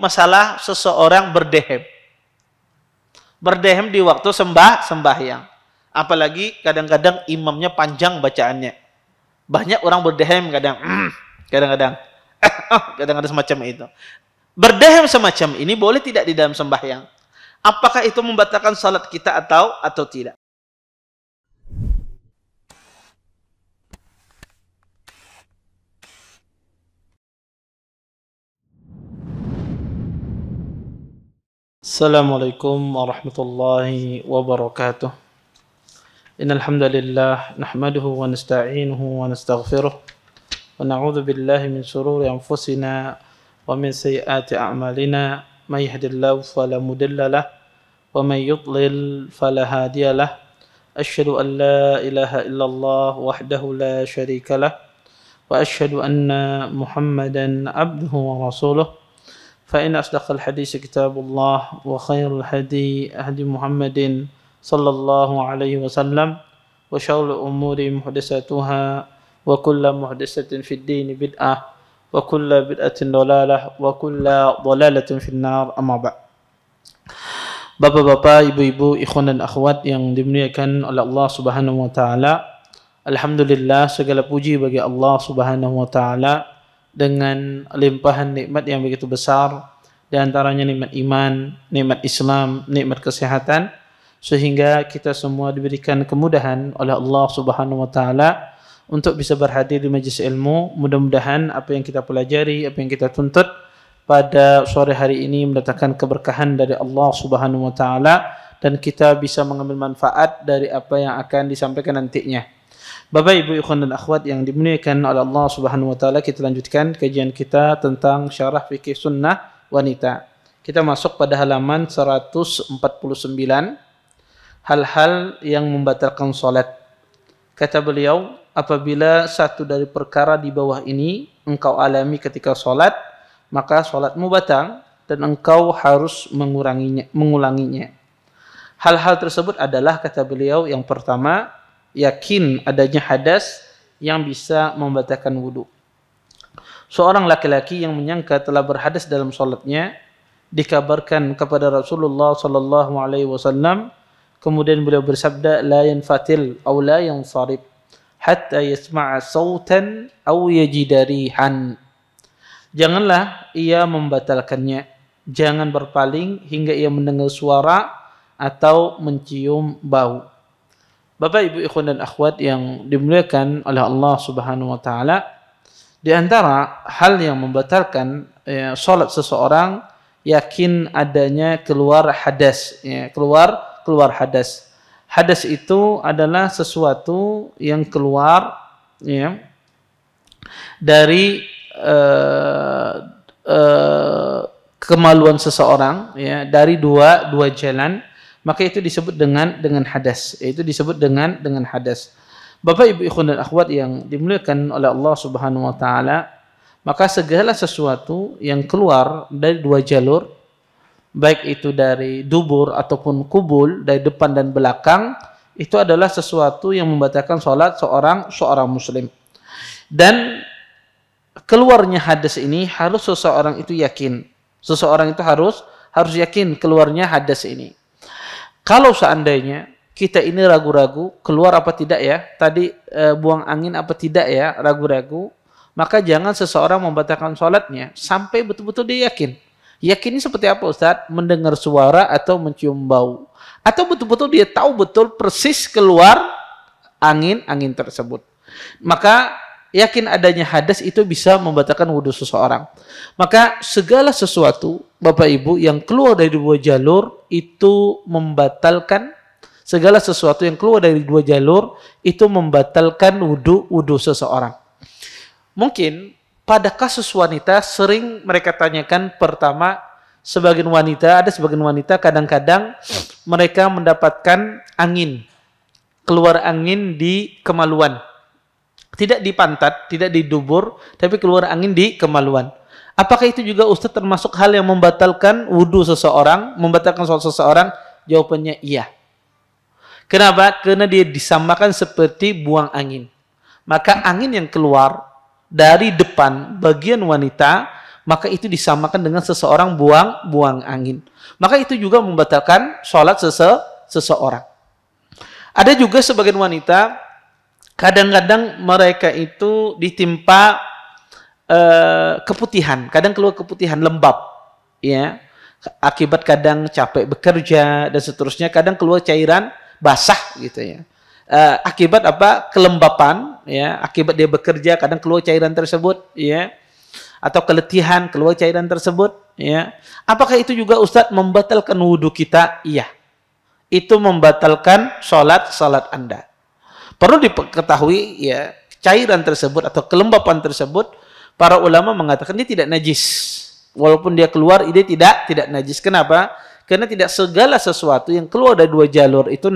masalah seseorang berdehem. Berdehem di waktu sembahyang. Apalagi kadang-kadang imamnya panjang bacaannya. Banyak orang berdehem kadang-kadang semacam itu. Berdehem semacam ini boleh tidak di dalam sembahyang? Apakah itu membatalkan salat kita atau tidak? Assalamualaikum warahmatullahi wabarakatuh. Innal hamdalillah nahmaduhu wa nasta'inuhu wa nastaghfiruh wa na'udzu billahi min shururi anfusina wa min sayyiati a'malina may yahdihillahu fala mudilla lahu wa may yudlil fala hadiya lahu. Asyhadu an la ilaha illallah wahdahu la syarika lahu wa asyhadu anna Muhammadan abduhu wa rasuluh. فإن أصدق الحديث كتاب الله وخير الهدي هدي محمد صلى الله عليه وسلم وشر الأمور محدثاتها وكل محدثة في الدين بدعة وكل بدعة ضلالة وكل ضلالة في النار أما بعد. Bapak-bapak, ibu-ibu, ikhwan dan akhwat yang dimuliakan oleh Allah Subhanahu wa taala. Alhamdulillah, segala puji bagi Allah Subhanahu wa taala dengan limpahan nikmat yang begitu besar, di antaranya nikmat iman, nikmat Islam, nikmat kesehatan, sehingga kita semua diberikan kemudahan oleh Allah Subhanahu wa taala untuk bisa berhadir di majelis ilmu. Mudah-mudahan apa yang kita pelajari, apa yang kita tuntut pada sore hari ini mendatangkan keberkahan dari Allah Subhanahu wa taala dan kita bisa mengambil manfaat dari apa yang akan disampaikan nantinya. Bapak, Ibu, ikhwan dan akhwat yang dimuliakan oleh Allah Subhanahu wa taala, kita lanjutkan kajian kita tentang syarah fikih sunnah wanita. Kita masuk pada halaman 149, hal-hal yang membatalkan salat. Kata beliau, apabila satu dari perkara di bawah ini engkau alami ketika salat, maka salatmu batal dan engkau harus mengulanginya. Hal-hal tersebut adalah, kata beliau, yang pertama, yakin adanya hadas yang bisa membatalkan wudu. Seorang laki-laki yang menyangka telah berhadas dalam salatnya dikabarkan kepada Rasulullah sallallahu alaihi wasallam, kemudian beliau bersabda, la yanfatil aw la yansarib hatta yasma'a sautan aw yajida rihan. Janganlah ia membatalkannya, jangan berpaling hingga ia mendengar suara atau mencium bau. Bapak, Ibu, ikhwan dan akhwat yang dimuliakan oleh Allah Subhanahu wa taala, di antara hal yang membatalkan salat seseorang yakin adanya keluar hadas, keluar hadas. Hadas itu adalah sesuatu yang keluar dari kemaluan seseorang dari dua jalan, maka itu disebut dengan hadas. Itu disebut dengan hadas. Bapak, Ibu, ikhwan dan akhwat yang dimuliakan oleh Allah Subhanahu wa taala, maka segala sesuatu yang keluar dari dua jalur, baik itu dari dubur ataupun kubul, dari depan dan belakang, itu adalah sesuatu yang membatalkan salat seorang muslim. Dan keluarnya hadas ini harus seseorang itu yakin. Seseorang itu harus yakin keluarnya hadas ini. Kalau seandainya kita ini ragu-ragu keluar apa tidak ya, tadi buang angin apa tidak ya, ragu-ragu, maka jangan seseorang membatalkan salatnya sampai betul-betul dia yakin. Yakinnya seperti apa, Ustaz? Mendengar suara atau mencium bau, atau betul-betul dia tahu betul persis keluar angin tersebut. Maka yakin adanya hadas itu bisa membatalkan wudu seseorang. Maka segala sesuatu, Bapak Ibu, yang keluar dari dua jalur itu membatalkan, segala sesuatu yang keluar dari dua jalur itu membatalkan wudu seseorang. Mungkin pada kasus wanita sering mereka tanyakan, pertama, sebagian wanita kadang-kadang mereka mendapatkan angin, keluar angin di kemaluan. Tidak di pantat, tidak di dubur, tapi keluar angin di kemaluan. Apakah itu juga, Ustaz, termasuk hal yang membatalkan wudu seseorang, membatalkan salat seseorang? Jawabannya iya. Kenapa? Karena dia disamakan seperti buang angin. Maka angin yang keluar dari depan bagian wanita, maka itu disamakan dengan seseorang buang angin. Maka itu juga membatalkan sholat seseorang. Ada juga sebagian wanita, kadang-kadang mereka itu ditimpa keputihan, kadang keluar keputihan lembab, ya, akibat kadang capek bekerja dan seterusnya, kadang keluar cairan basah gitu ya. Akibat apa? Kelembapan, ya, akibat dia bekerja kadang keluar cairan tersebut, ya, atau keletihan keluar cairan tersebut, ya. Apakah itu juga Ustadz membatalkan wudhu kita? Iya. Itu membatalkan salat Anda. Perlu diketahui, ya, cairan tersebut atau kelembapan tersebut, para ulama mengatakan dia tidak najis. Walaupun dia keluar, dia tidak najis. Kenapa? Karena tidak segala sesuatu yang keluar dari dua jalur itu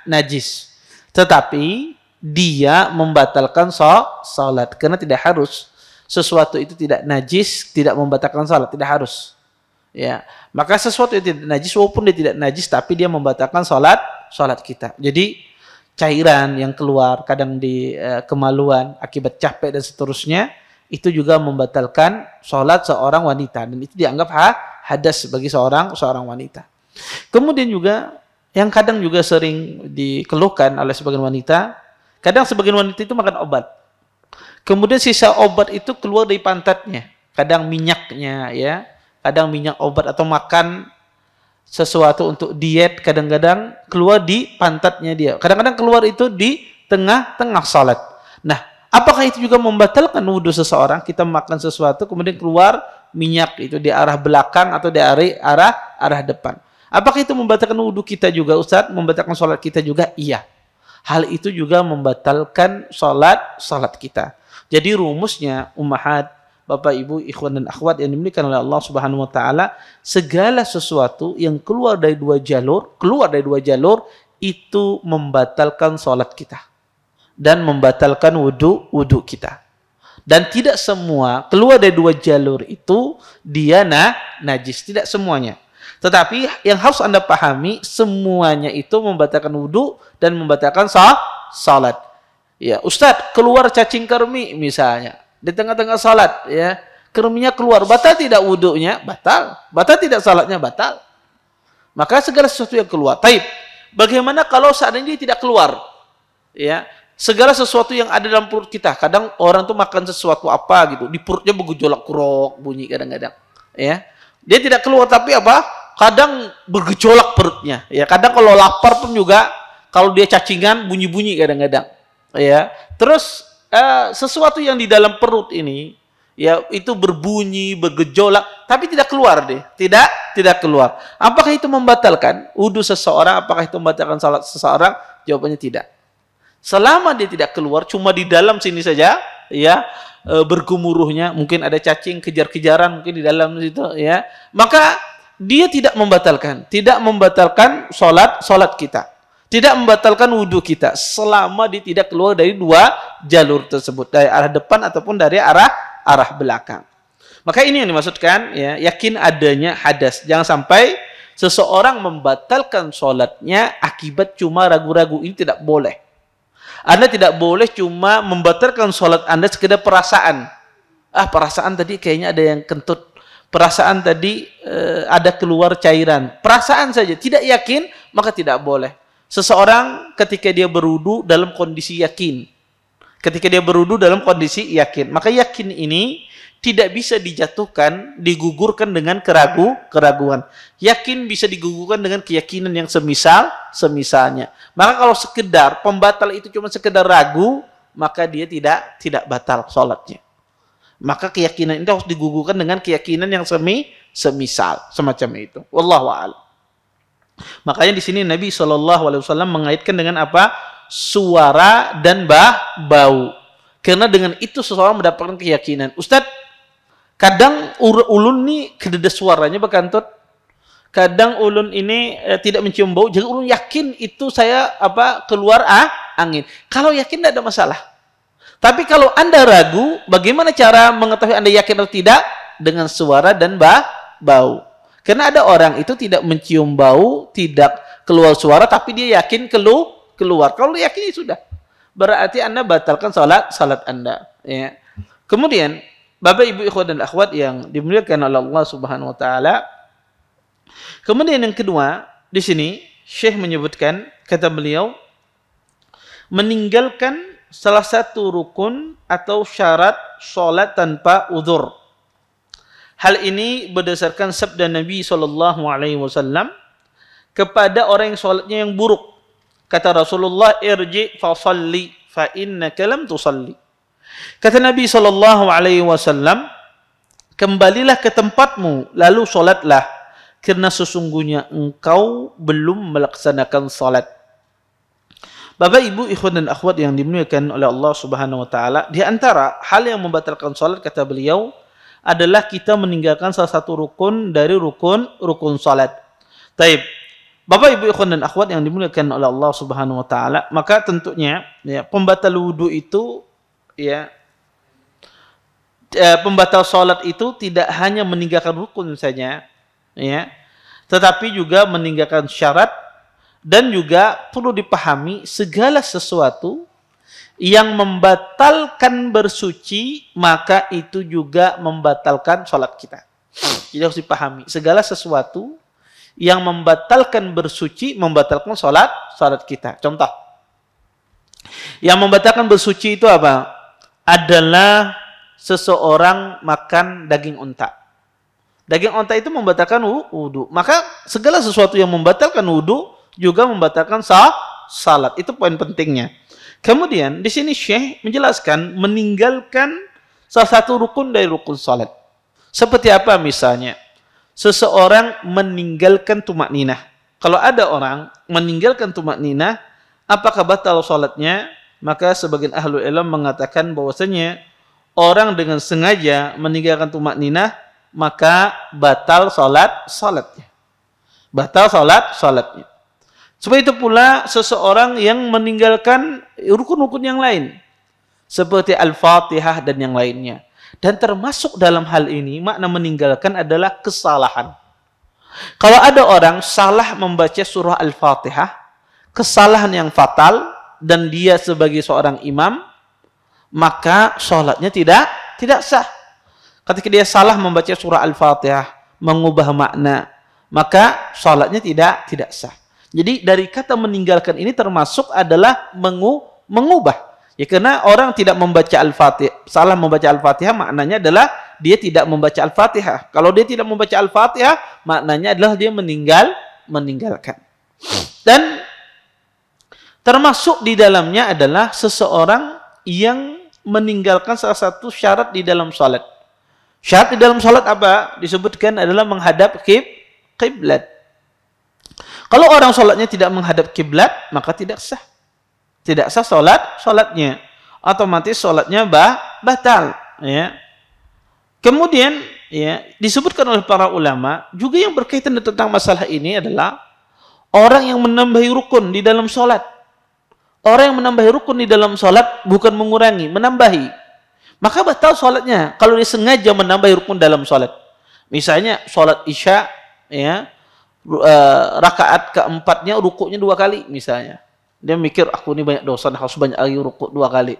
najis. Tetapi dia membatalkan salat, karena tidak harus sesuatu itu tidak najis tidak membatalkan salat, tidak harus. Ya, maka sesuatu yang tidak najis walaupun dia tidak najis tapi dia membatalkan salat kita. Jadi cairan yang keluar kadang di kemaluan akibat capek dan seterusnya itu juga membatalkan salat seorang wanita, dan itu dianggap hadas bagi seorang wanita. Kemudian juga yang kadang juga sering dikeluhkan oleh sebagian wanita, kadang sebagian wanita itu makan obat. Kemudian sisa obat itu keluar dari pantatnya. Kadang minyaknya, ya. Kadang minyak obat atau makan sesuatu untuk diet, kadang-kadang keluar di pantatnya dia. Kadang-kadang keluar itu di tengah-tengah salat. Nah, apakah itu juga membatalkan wudhu seseorang? Kita makan sesuatu kemudian keluar minyak itu di arah belakang atau di arah depan. Apakah itu membatalkan wudhu kita juga, Ustaz? Membatalkan salat kita juga? Iya. Hal itu juga membatalkan salat kita. Jadi rumusnya, ummahat, Bapak, Ibu, ikhwan dan akhwat yang dimiliki oleh Allah Subhanahu wa taala, segala sesuatu yang keluar dari dua jalur itu membatalkan salat kita dan membatalkan wudu kita. Dan tidak semua keluar dari dua jalur itu dia najis, tidak semuanya. Tetapi yang harus Anda pahami, semuanya itu membatalkan wudu dan membatalkan salat. Ya, Ustadz, keluar cacing kermi misalnya di tengah-tengah salat, ya, kerminya keluar, batal tidak wudunya? Batal tidak salatnya? Batal. Maka segala sesuatu yang keluar. Taib. Bagaimana kalau seandainya dia tidak keluar? Ya, segala sesuatu yang ada dalam perut kita. Kadang orang tuh makan sesuatu apa gitu, di perutnya bergejolak kurok bunyi kadang-kadang. Ya, dia tidak keluar tapi apa? Kadang bergejolak perutnya. Ya, kadang kalau lapar pun juga, kalau dia cacingan bunyi-bunyi kadang-kadang. Ya, terus sesuatu yang di dalam perut ini, ya, itu berbunyi, bergejolak, tapi tidak keluar deh, tidak keluar. Apakah itu membatalkan wudu seseorang? Apakah itu membatalkan salat seseorang? Jawabannya tidak. Selama dia tidak keluar, cuma di dalam sini saja, ya, bergumuruhnya, mungkin ada cacing kejar-kejaran mungkin di dalam situ, ya, maka dia tidak membatalkan salat kita, tidak membatalkan wudu kita selama dia tidak keluar dari dua jalur tersebut, dari arah depan ataupun dari arah belakang. Maka ini yang dimaksudkan, ya, yakin adanya hadas. Jangan sampai seseorang membatalkan salatnya akibat cuma ragu-ragu. Ini tidak boleh. Anda tidak boleh cuma membatalkan salat Anda sekedar perasaan. Perasaan tadi kayaknya ada yang kentut. Perasaan tadi ada keluar cairan. Perasaan saja, tidak yakin, maka tidak boleh. Seseorang ketika dia berwudu dalam kondisi yakin. Ketika dia berwudu dalam kondisi yakin. Maka yakin ini tidak bisa dijatuhkan, digugurkan dengan keraguan. Yakin bisa digugurkan dengan keyakinan yang semisalnya. Maka kalau sekedar pembatal itu cuma sekedar ragu, maka dia tidak batal salatnya. Maka keyakinan itu harus digugurkan dengan keyakinan yang semisal, semacam itu. Wallahu a'lam. Makanya di sini Nabi SAW mengaitkan dengan apa? Suara dan bau. Karena dengan itu seseorang mendapatkan keyakinan. Ustadz, kadang ulun nih kededes suaranya berkantut. Kadang ulun ini tidak mencium bau. Jadi ulun yakin itu saya keluar angin. Kalau yakin tidak ada masalah. Tapi kalau Anda ragu, bagaimana cara mengetahui Anda yakin atau tidak? Dengan suara dan bau. Karena ada orang itu tidak mencium bau, tidak keluar suara, tapi dia yakin keluar. Kalau yakin sudah. Berarti Anda batalkan salat Anda. Ya. Kemudian, Bapak Ibu ikhwan dan akhwat yang dimuliakan oleh Allah Subhanahu wa taala. Kemudian yang kedua, di sini Syekh menyebutkan, kata beliau, meninggalkan salah satu rukun atau syarat salat tanpa uzur. Hal ini berdasarkan sabda Nabi SAW kepada orang yang salatnya yang buruk. Kata Rasulullah, irji fa salli fa innaka lam tusalli. Kata Nabi SAW, kembalilah ke tempatmu lalu salatlah, karena sesungguhnya engkau belum melaksanakan salat. Bapak Ibu ikhwan dan akhwat yang dimuliakan oleh Allah Subhanahu wa taala, di antara hal yang membatalkan salat kata beliau adalah kita meninggalkan salah satu rukun dari rukun salat. Taib. Bapak Ibu ikhwan dan akhwat yang dimuliakan oleh Allah Subhanahu wa taala, maka tentunya ya, pembatal wudu itu ya, pembatal salat itu tidak hanya meninggalkan rukun saja, ya, tetapi juga meninggalkan syarat, dan juga perlu dipahami segala sesuatu yang membatalkan bersuci maka itu juga membatalkan salat kita. Jadi harus dipahami segala sesuatu yang membatalkan bersuci membatalkan salat kita. Contoh yang membatalkan bersuci itu apa? Adalah seseorang makan daging unta. Daging unta itu membatalkan wudu. Maka segala sesuatu yang membatalkan wudu juga membatalkan salat. Itu poin pentingnya. Kemudian di sini Syekh menjelaskan meninggalkan salah satu rukun dari rukun salat. Seperti apa misalnya? Seseorang meninggalkan tumak ninah. Kalau ada orang meninggalkan tumak ninah, apakah batal salatnya? Maka sebagian ahlul ilm mengatakan bahwasanya orang dengan sengaja meninggalkan tumak ninah, maka batal salatnya. Batal salatnya. Seperti itu pula seseorang yang meninggalkan rukun-rukun yang lain, seperti Al-Fatihah dan yang lainnya. Dan termasuk dalam hal ini, makna meninggalkan adalah kesalahan. Kalau ada orang salah membaca surah Al-Fatihah, kesalahan yang fatal, dan dia sebagai seorang imam, maka sholatnya tidak sah. Ketika dia salah membaca surah Al-Fatihah, mengubah makna, maka sholatnya tidak sah. Jadi dari kata meninggalkan ini termasuk adalah mengubah. Ya, karena orang tidak membaca Al-Fatihah, salah membaca Al-Fatihah maknanya adalah dia tidak membaca Al-Fatihah. Kalau dia tidak membaca Al-Fatihah, maknanya adalah dia meninggalkan. Dan termasuk di dalamnya adalah seseorang yang meninggalkan salah satu syarat di dalam salat. Syarat di dalam salat apa? Disebutkan adalah menghadap kiblat. Kalau orang salatnya tidak menghadap kiblat, maka tidak sah. Tidak sah salatnya. Otomatis salatnya batal, ya. Kemudian ya, disebutkan oleh para ulama juga yang berkaitan tentang masalah ini adalah orang yang menambahi rukun di dalam salat. Orang yang menambahi rukun di dalam salat bukan mengurangi, menambahi. Maka batal salatnya kalau dia sengaja menambahi rukun dalam salat. Misalnya salat Isya, ya, rakaat keempatnya rukuknya 2 kali misalnya. Dia mikir aku ini banyak dosa, harus banyak lagi rukuk 2 kali.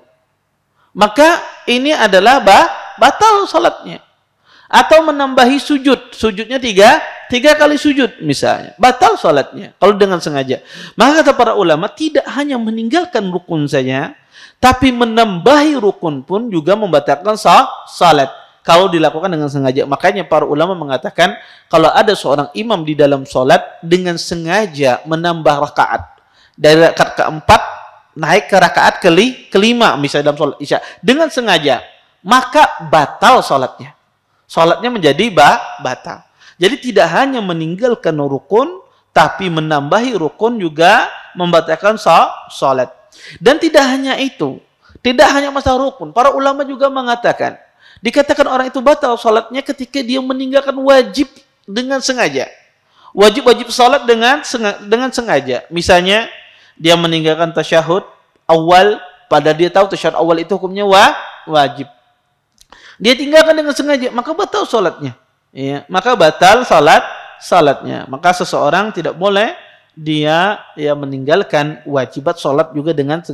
Maka ini adalah batal salatnya. Atau menambahi sujud, sujudnya 3 kali sujud misalnya, batal salatnya kalau dengan sengaja. Maka kata para ulama tidak hanya meninggalkan rukun saja, tapi menambahi rukun pun juga membatalkan salat kalau dilakukan dengan sengaja. Makanya para ulama mengatakan kalau ada seorang imam di dalam salat dengan sengaja menambah rakaat dari rakaat keempat naik ke rakaat kelima misalnya dalam salat Isya dengan sengaja, maka batal salatnya. Salatnya menjadi batal. Jadi tidak hanya meninggalkan rukun, tapi menambahi rukun juga membatalkan salat. Dan tidak hanya itu, tidak hanya masalah rukun. Para ulama juga mengatakan, dikatakan orang itu batal salatnya ketika dia meninggalkan wajib dengan sengaja. Wajib salat dengan sengaja. Misalnya dia meninggalkan tasyahud awal, padahal dia tahu tasyahud awal itu hukumnya wajib. Dia tinggalkan dengan sengaja, maka batal salatnya. Ya, maka batal salatnya. Maka seseorang tidak boleh dia meninggalkan wajibat salat juga dengan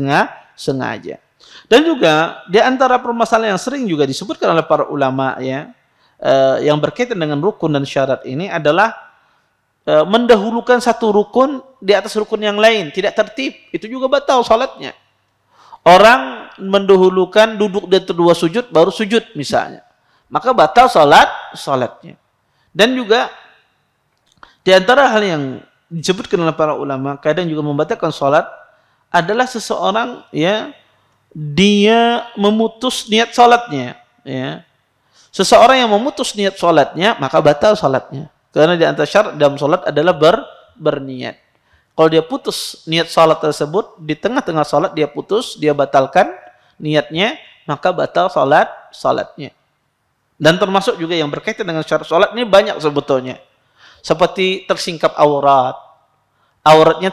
sengaja. Dan juga di antara permasalahan yang sering juga disebutkan oleh para ulama ya, yang berkaitan dengan rukun dan syarat ini adalah mendahulukan satu rukun di atas rukun yang lain, tidak tertib, itu juga batal salatnya. Orang mendahulukan duduk di kedua sujud baru sujud misalnya, maka batal salatnya. Dan juga di antara hal yang disebutkan oleh para ulama kadang juga membatalkan salat adalah seseorang ya, dia memutus niat salatnya ya. Seseorang yang memutus niat salatnya maka batal salatnya. Karena di antara syarat dalam salat adalah berniat. Kalau dia putus niat salat tersebut, di tengah-tengah salat dia putus, dia batalkan niatnya, maka batal salatnya. Dan termasuk juga yang berkaitan dengan syarat salat ini banyak sebetulnya. Seperti tersingkap aurat. Auratnya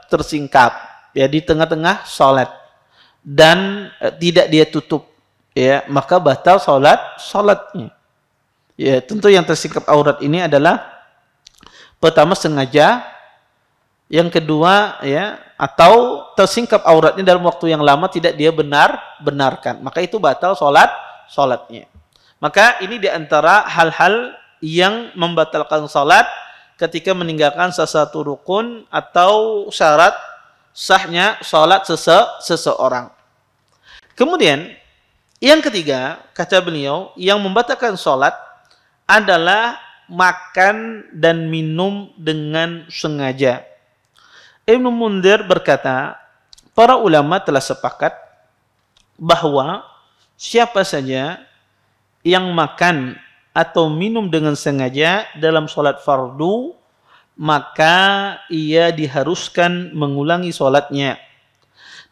tersingkap ya di tengah-tengah salat dan tidak dia tutup ya, maka batal salatnya. Ya, tentu yang tersingkap aurat ini adalah pertama sengaja, yang kedua ya, atau tersingkap auratnya dalam waktu yang lama tidak dia benarkan, maka itu batal salatnya. Maka ini diantara hal-hal yang membatalkan salat ketika meninggalkan sesuatu rukun atau syarat sahnya salat seseorang. Kemudian yang ketiga, kata beliau, yang membatalkan salat adalah makan dan minum dengan sengaja. Ibnu Mundzir berkata, para ulama telah sepakat bahwa siapa saja yang makan atau minum dengan sengaja dalam sholat fardu, maka ia diharuskan mengulangi sholatnya.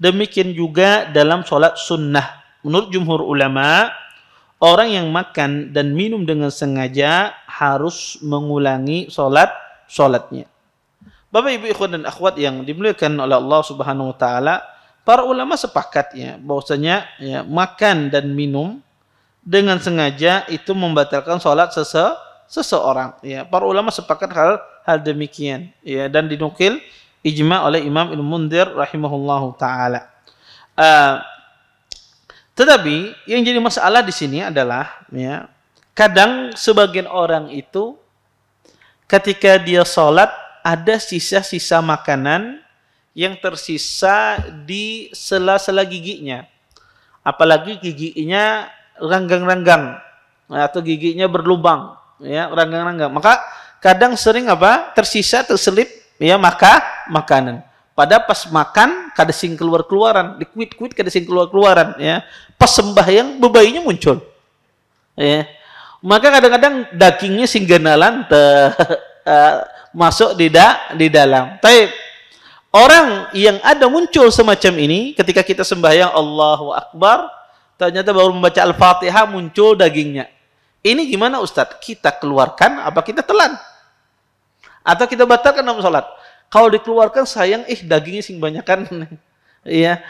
Demikian juga dalam sholat sunnah. Menurut jumhur ulama, orang yang makan dan minum dengan sengaja harus mengulangi sholatnya. Bapak, Ibu, ikhwan dan akhwat yang dimuliakan oleh Allah Subhanahu wa taala, para ulama sepakat ya bahwasanya ya, makan dan minum dengan sengaja itu membatalkan sholat seseorang. Ya, para ulama sepakat hal demikian. Ya, dan dinukil ijma oleh Imam Ibnu Mundzir rahimahullahu taala. Tetapi yang jadi masalah di sini adalah ya, kadang sebagian orang itu ketika dia sholat ada sisa-sisa makanan yang tersisa di sela-sela giginya. Apalagi giginya ranggang-ranggang atau giginya berlubang, ya, ranggang-ranggang. Maka kadang sering tersisa terselip ya makanan. Pada pas makan kada sing keluar-keluaran, dikuit-kuit kada sing keluar-keluaran ya. Pas sembahyang bebayinya muncul. Ya. Maka kadang-kadang dagingnya sing genalan masuk di dalam. Tapi orang yang ada muncul semacam ini ketika kita sembahyang Allahu Akbar, ternyata baru membaca Al-Fatihah muncul dagingnya. Ini gimana Ustadz? Kita keluarkan apa kita telan? Atau kita batalkan dalam salat? Kalau dikeluarkan sayang, dagingnya sing banyakan. Iya,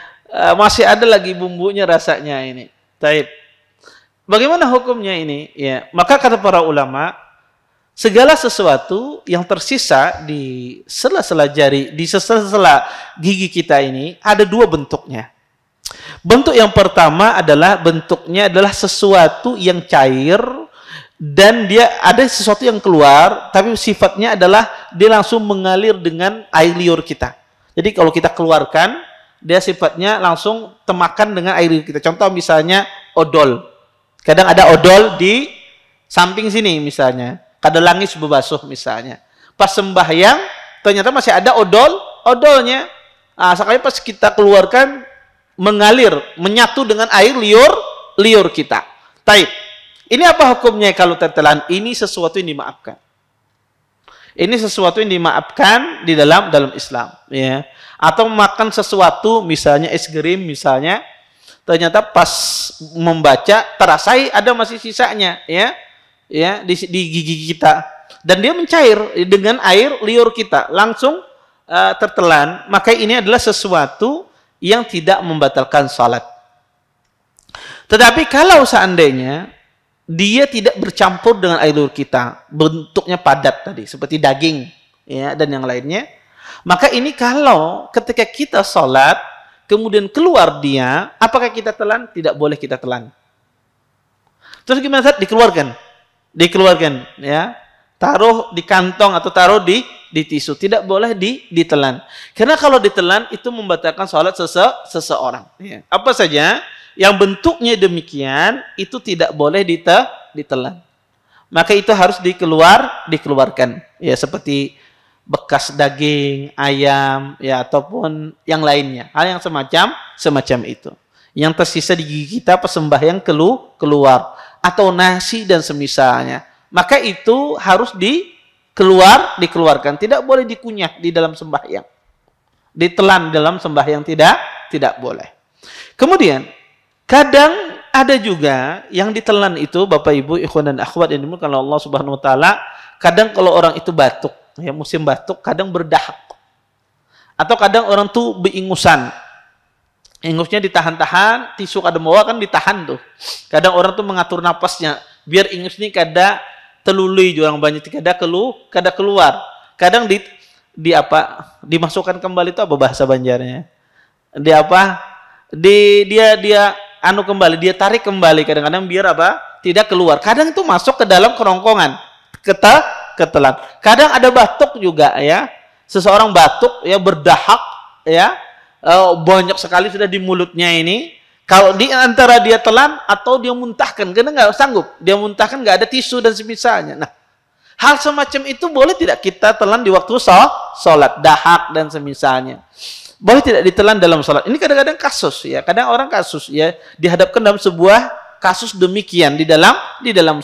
masih ada lagi bumbunya rasanya ini. Taib. Bagaimana hukumnya ini? Ya, maka kata para ulama, segala sesuatu yang tersisa di sela-sela jari, di sela-sela gigi kita ini ada dua bentuknya. Bentuk yang pertama bentuknya adalah sesuatu yang cair dan dia ada sesuatu yang keluar, tapi sifatnya adalah dia langsung mengalir dengan air liur kita. Jadi kalau kita keluarkan, dia sifatnya langsung temakan dengan air liur kita. Contoh misalnya odol. Kadang ada odol di samping sini misalnya. Kada langis bebasuh misalnya. Pas sembahyang, ternyata masih ada odolnya. Sekali pas kita keluarkan, mengalir, menyatu dengan air liur kita. Taib. Ini apa hukumnya kalau tertelan? Ini sesuatu yang dimaafkan. Ini sesuatu yang dimaafkan di dalam Islam, ya. Atau makan sesuatu, misalnya es krim, misalnya, ternyata pas membaca terasai ada masih sisanya, ya, di gigi kita, dan dia mencair dengan air liur kita, langsung tertelan. Maka ini adalah sesuatu yang tidak membatalkan salat. Tetapi kalau seandainya dia tidak bercampur dengan air liur kita, bentuknya padat tadi, seperti daging, ya, dan yang lainnya, maka ini kalau ketika kita sholat, kemudian keluar dia, apakah kita telan? Tidak boleh kita telan. Terus gimana Ustaz? Dikeluarkan. Dikeluarkan, ya. Taruh di kantong atau taruh di tisu. Tidak boleh ditelan. Karena kalau ditelan itu membatalkan sholat seseorang. Ya. Apa saja yang bentuknya demikian itu tidak boleh ditelan. Maka itu harus dikeluarkan. Ya, seperti bekas daging, ayam, ya, ataupun yang lainnya. Hal yang semacam itu. Yang tersisa di gigi kita sembahyang keluar. Atau nasi dan semisalnya. Maka itu harus dikeluarkan. Tidak boleh dikunyah di dalam sembahyang. Ditelan dalam sembahyang tidak boleh. Kemudian, kadang ada juga yang ditelan itu, Bapak Ibu, ikhwan dan akhwat yang dimuliakan oleh Allah Subhanahu wa taala, kadang kalau orang itu batuk, ya musim batuk, kadang berdahak. Atau kadang orang tuh beingusan. Ingusnya ditahan-tahan, tisu kadang bawa kan ditahan tuh. Kadang orang tuh mengatur napasnya biar ingus ini kada telului orang banyak kada keluar. Kadang dimasukkan kembali itu apa bahasa Banjarnya? Dia anu kembali, dia tarik kembali kadang-kadang biar tidak keluar. Kadang itu masuk ke dalam kerongkongan, ketelan. Kadang ada batuk juga ya. Seseorang batuk ya berdahak ya. Banyak sekali sudah di mulutnya ini. Kalau di antara dia telan atau dia muntahkan, karena nggak sanggup, dia muntahkan nggak ada tisu dan semisalnya. Nah, hal semacam itu boleh tidak kita telan di waktu sholat, dahak dan semisalnya. Boleh tidak ditelan dalam sholat. Ini kadang-kadang kasus ya, kadang orang kasus ya dihadapkan dalam sebuah kasus demikian di dalam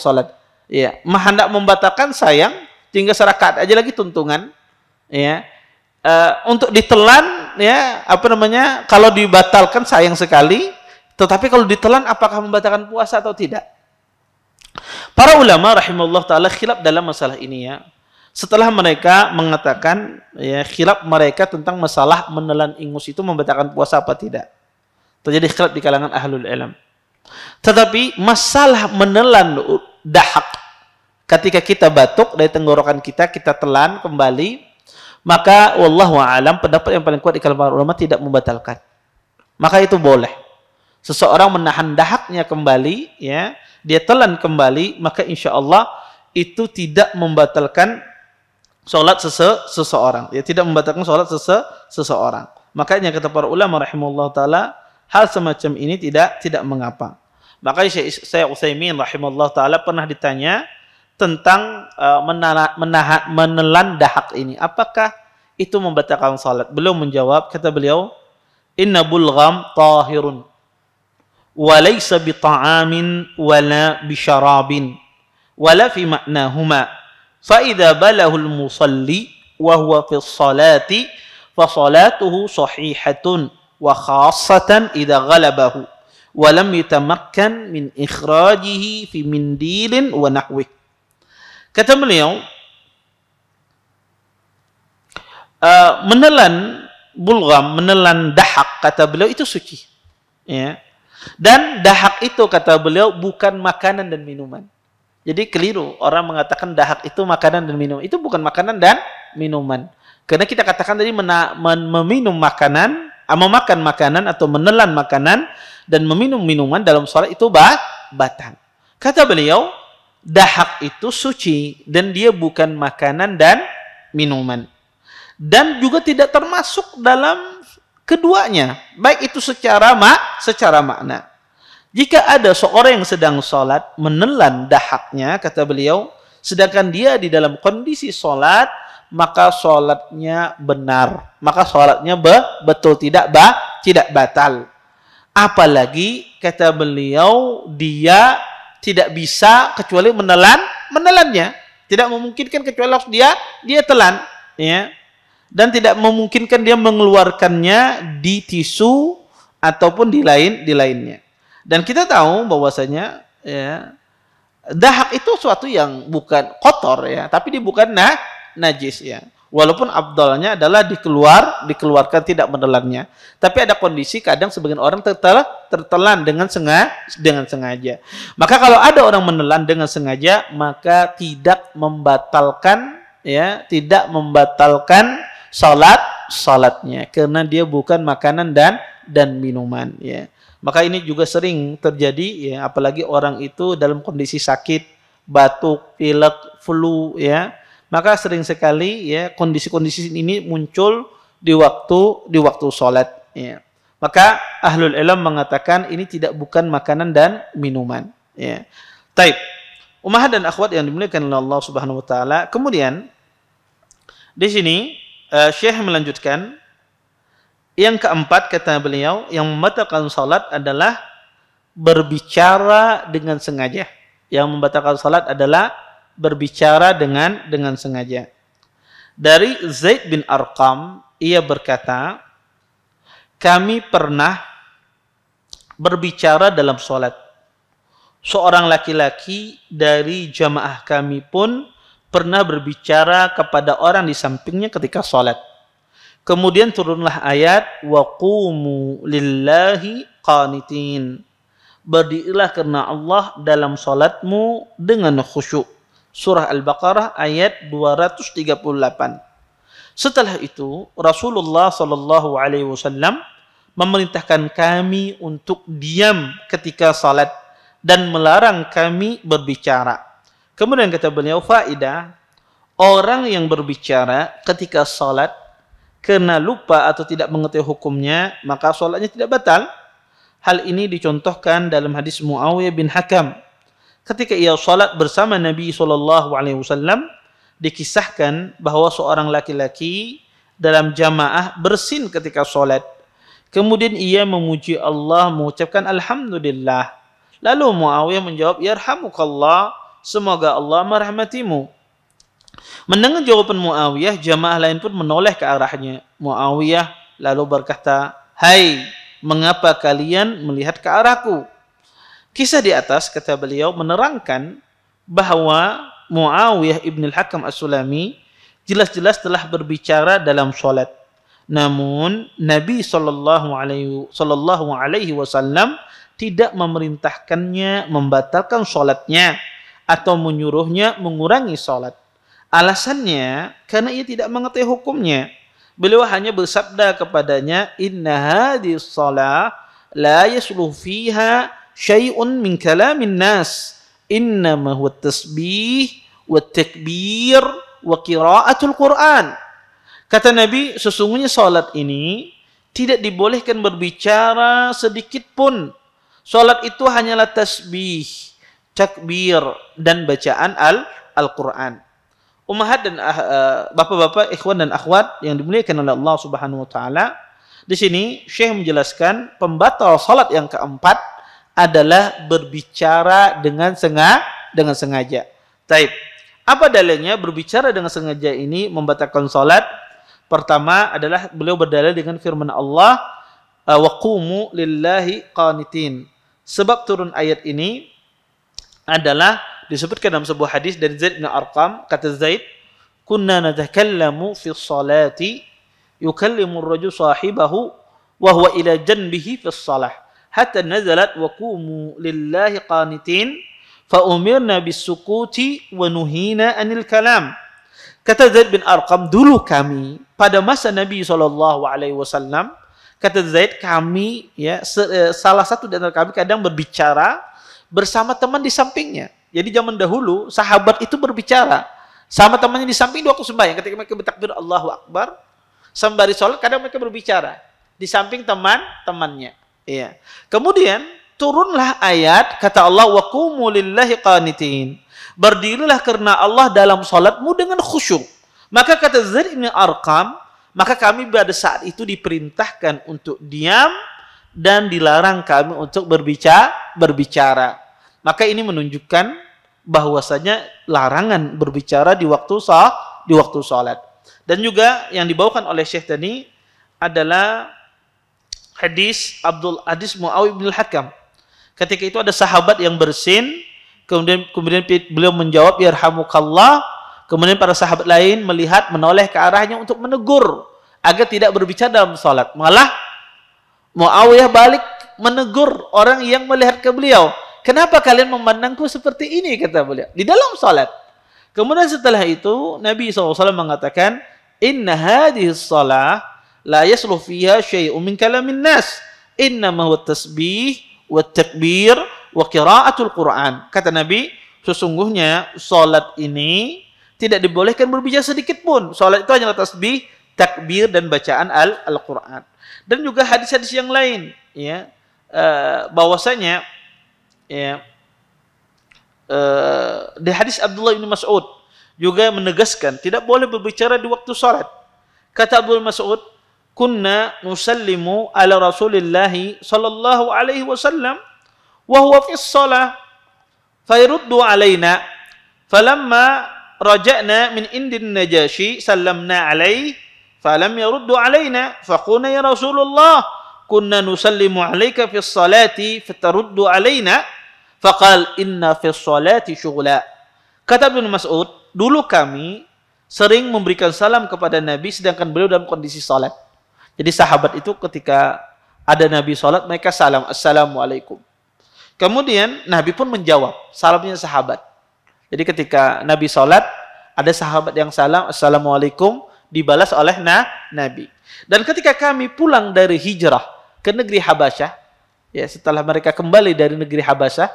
sholat. Ya, hendak membatalkan sayang, tinggal serakaat aja lagi tuntungan. Ya, untuk ditelan ya kalau dibatalkan sayang sekali. Tetapi kalau ditelan apakah membatalkan puasa atau tidak? Para ulama rahimahullah ta'ala khilaf dalam masalah ini ya. Setelah mereka mengatakan ya khilaf mereka tentang masalah menelan ingus itu membatalkan puasa apa tidak. Terjadi khilaf di kalangan ahlul ilm. Tetapi masalah menelan dahak ketika kita batuk dari tenggorokan kita telan kembali, maka wallahu a'lam pendapat yang paling kuat di kalangan ulama tidak membatalkan. Maka itu boleh. Seseorang menahan dahaknya kembali, ya, dia telan kembali, maka insya Allah itu tidak membatalkan sholat seseorang. Ya, tidak membatalkan sholat seseorang. Makanya kata para ulama rahimahullah ta'ala, hal semacam ini tidak mengapa. Makanya Syekh Utsaimin rahimahullah ta'ala pernah ditanya tentang menelan dahak ini. Apakah itu membatalkan sholat? Beliau menjawab, kata beliau, inna bulgham tahirun. وليس بطعام ولا بشراب ولا في معناهما فإذا بله المصلي وهو في الصلاة فصلاته صحيحة وخاصة إذا غلبه ولم يتمكن من إخراجه في منديل ونحوه. Kata beliau, menelan bulgham, menelan dahak, kata beliau itu suci. Ya. Dan dahak itu kata beliau bukan makanan dan minuman. Jadi keliru orang mengatakan dahak itu makanan dan minuman. Itu bukan makanan dan minuman. Karena kita katakan tadi meminum makanan, memakan makanan atau menelan makanan dan meminum minuman dalam sholat itu batal. Kata beliau, dahak itu suci dan dia bukan makanan dan minuman. Dan juga tidak termasuk dalam keduanya, baik itu secara makna. Jika ada seorang yang sedang sholat menelan dahaknya, kata beliau, sedangkan dia di dalam kondisi sholat, maka sholatnya benar, maka sholatnya betul, tidak batal. Apalagi kata beliau dia tidak bisa kecuali menelannya, tidak memungkinkan kecuali harus dia telan, ya. Dan tidak memungkinkan dia mengeluarkannya di tisu ataupun di lainnya. Dan kita tahu bahwasanya ya, dahak itu suatu yang bukan kotor ya, tapi dia bukan najis ya. Walaupun afdalnya adalah dikeluarkan tidak menelannya. Tapi ada kondisi kadang sebagian orang tertelan dengan sengaja. Maka kalau ada orang menelan dengan sengaja, maka tidak membatalkan salatnya karena dia bukan makanan dan dan minuman, ya. Maka ini juga sering terjadi, ya, apalagi orang itu dalam kondisi sakit, batuk, pilek, flu, ya. Maka sering sekali, ya, kondisi-kondisi ini muncul di waktu sholat, ya. Maka ahlul ilm mengatakan ini bukan makanan dan minuman, ya. Taib. Ummahat dan akhwat yang dimuliakan oleh Allah Subhanahu wa taala. Kemudian di sini Syekh melanjutkan yang keempat, kata beliau, yang membatalkan salat adalah berbicara dengan sengaja. Yang membatalkan salat adalah berbicara dengan sengaja. Dari Zaid bin Arqam, ia berkata, kami pernah berbicara dalam salat. Seorang laki-laki dari jamaah kami pun pernah berbicara kepada orang di sampingnya ketika salat. Kemudian turunlah ayat wa qumu lillahi qanitin. Berdirilah karena Allah dalam salatmu dengan khusyuk. Surah Al-Baqarah ayat 238. Setelah itu Rasulullah sallallahu alaihi wasallam memerintahkan kami untuk diam ketika salat dan melarang kami berbicara. Kemudian kata beliau, faedah, orang yang berbicara ketika salat karena lupa atau tidak mengetahui hukumnya, maka salatnya tidak batal. Hal ini dicontohkan dalam hadis Muawiyah bin Hakam. Ketika ia salat bersama Nabi SAW, dikisahkan bahwa seorang laki-laki dalam jamaah bersin ketika salat. Kemudian ia memuji Allah, mengucapkan Alhamdulillah. Lalu Muawiyah menjawab, Yarhamukallah, semoga Allah merahmatimu. Mendengar jawaban Muawiyah, jamaah lain pun menoleh ke arahnya. Muawiyah lalu berkata, hai, mengapa kalian melihat ke arahku? Kisah di atas, kata beliau, menerangkan bahwa Muawiyah ibn al-Hakam as-Sulami jelas-jelas telah berbicara dalam salat. Namun Nabi sallallahu alaihi wasallam tidak memerintahkannya membatalkan salatnya atau menyuruhnya mengurangi salat. Alasannya karena ia tidak mengetahui hukumnya. Beliau hanya bersabda kepadanya, inna hadhis shalah la yasluh fiha syai'un min kalamin nas, innama huwa tasbih wa takbir wa qiraatul Quran. Kata Nabi, sesungguhnya salat ini tidak dibolehkan berbicara sedikit pun. Salat itu hanyalah tasbih, takbir dan bacaan Al-Quran. Ummahat dan bapak-bapak, ikhwan dan akhwat yang dimuliakan oleh Allah Subhanahu wa taala, di sini Syekh menjelaskan pembatal salat yang keempat adalah berbicara dengan sengaja. Taib. Apa dalilnya berbicara dengan sengaja ini membatalkan salat? Pertama adalah beliau berdalil dengan firman Allah, wa qumu lillahi qanitin. Sebab turun ayat ini adalah disebutkan dalam sebuah hadis dari Zaid bin Arqam. Kata Zaid, kunna natakallamu fi sholati yukallimu ar-rajul sahibahu wa huwa ila janbihi fi shalah hatta nazalat wa qumu lillahi qanitin fa umirna bis-sukuti wa nuhina anil kalam. Kata Zaid bin Arqam, dulu kami pada masa Nabi SAW, kata Zaid, kami, ya, salah satu dari kami kadang berbicara bersama teman di sampingnya. Jadi zaman dahulu sahabat itu berbicara sama temannya di samping di waktu sembahyang. Ketika mereka bertakbir Allahu Akbar, sembari sholat kadang mereka berbicara di samping teman-temannya. Iya. Kemudian turunlah ayat, kata Allah, wa qumu lillahi qanitin. Berdirilah karena Allah dalam salatmu dengan khusyuk. Maka kata Zaid bin Arqam, maka kami pada saat itu diperintahkan untuk diam dan dilarang kami untuk berbicara. Maka ini menunjukkan bahwasanya larangan berbicara di waktu salat. Dan juga yang dibawakan oleh Syekh tadi adalah hadis Muawiyah bin al-Hakam. Ketika itu ada sahabat yang bersin, kemudian beliau menjawab yarhamukallah. Kemudian para sahabat lain melihat, menoleh ke arahnya untuk menegur agar tidak berbicara dalam salat. Malah Muawiyah balik menegur orang yang melihat ke beliau. Kenapa kalian memandangku seperti ini, kata beliau, di dalam salat. Kemudian setelah itu Nabi SAW mengatakan, inna hadhis salah la yasluh fiha syai'un min kalamin nas, innama huwa tasbih wa takbir wa qiraatul Quran. Kata Nabi, sesungguhnya salat ini tidak dibolehkan berbicara sedikit pun. Salat itu hanyalah tasbih, takbir dan bacaan Al-Quran. Dan juga hadis-hadis yang lain, ya, bahwasanya, ya, di hadis Abdullah bin Mas'ud juga menegaskan tidak boleh berbicara di waktu salat. Kata Abdullah bin Mas'ud, kunna nusallimu ala Rasulillahi sallallahu alaihi wasallam wa huwa fi shalah fayaruddu alaina falamma raja'na min indin Najashi sallamna alaihi falam yaruddu alaina faqulna ya Rasulullah kunna nusallimu alaika fi sholati fataruddu alaina faqal inna fi sholati syughla. Kata Ibnu Mas'ud, dulu kami sering memberikan salam kepada Nabi sedangkan beliau dalam kondisi salat. Jadi sahabat itu ketika ada Nabi salat mereka salam, assalamualaikum. Kemudian Nabi pun menjawab salamnya sahabat. Jadi ketika Nabi salat, ada sahabat yang salam, assalamualaikum, dibalas oleh Nabi. Dan ketika kami pulang dari hijrah ke negeri Habasyah, ya, setelah mereka kembali dari negeri Habasyah,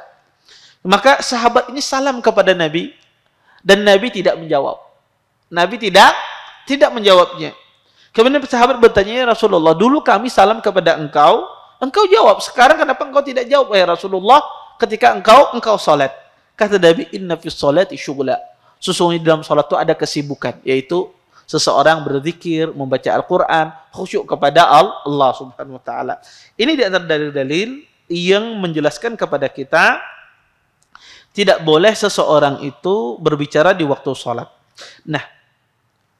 maka sahabat ini salam kepada Nabi dan Nabi tidak menjawab. Nabi tidak menjawabnya. Kemudian sahabat bertanya, ya Rasulullah, dulu kami salam kepada engkau, engkau jawab. Sekarang kenapa engkau tidak jawab, ya Rasulullah, ketika engkau salat? Kata Nabi, inna fi sholati syughla. Sesungguhnya dalam salat itu ada kesibukan, yaitu seseorang berzikir, membaca Al-Quran, khusyuk kepada Allah Subhanahu wa taala. Ini di antara dalil-dalil yang menjelaskan kepada kita tidak boleh seseorang itu berbicara di waktu salat. Nah,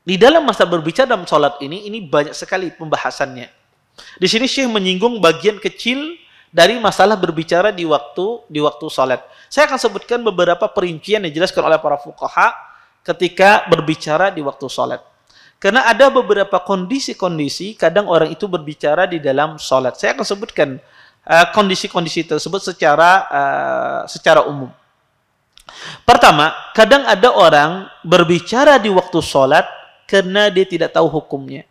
di dalam masalah berbicara dalam salat ini banyak sekali pembahasannya. Di sini Syekh menyinggung bagian kecil dari masalah berbicara di waktu salat. Saya akan sebutkan beberapa perincian yang dijelaskan oleh para fuqaha ketika berbicara di waktu salat. Karena ada beberapa kondisi-kondisi kadang orang itu berbicara di dalam salat. Saya akan sebutkan kondisi-kondisi tersebut secara umum. Pertama, kadang ada orang berbicara di waktu salat karena dia tidak tahu hukumnya.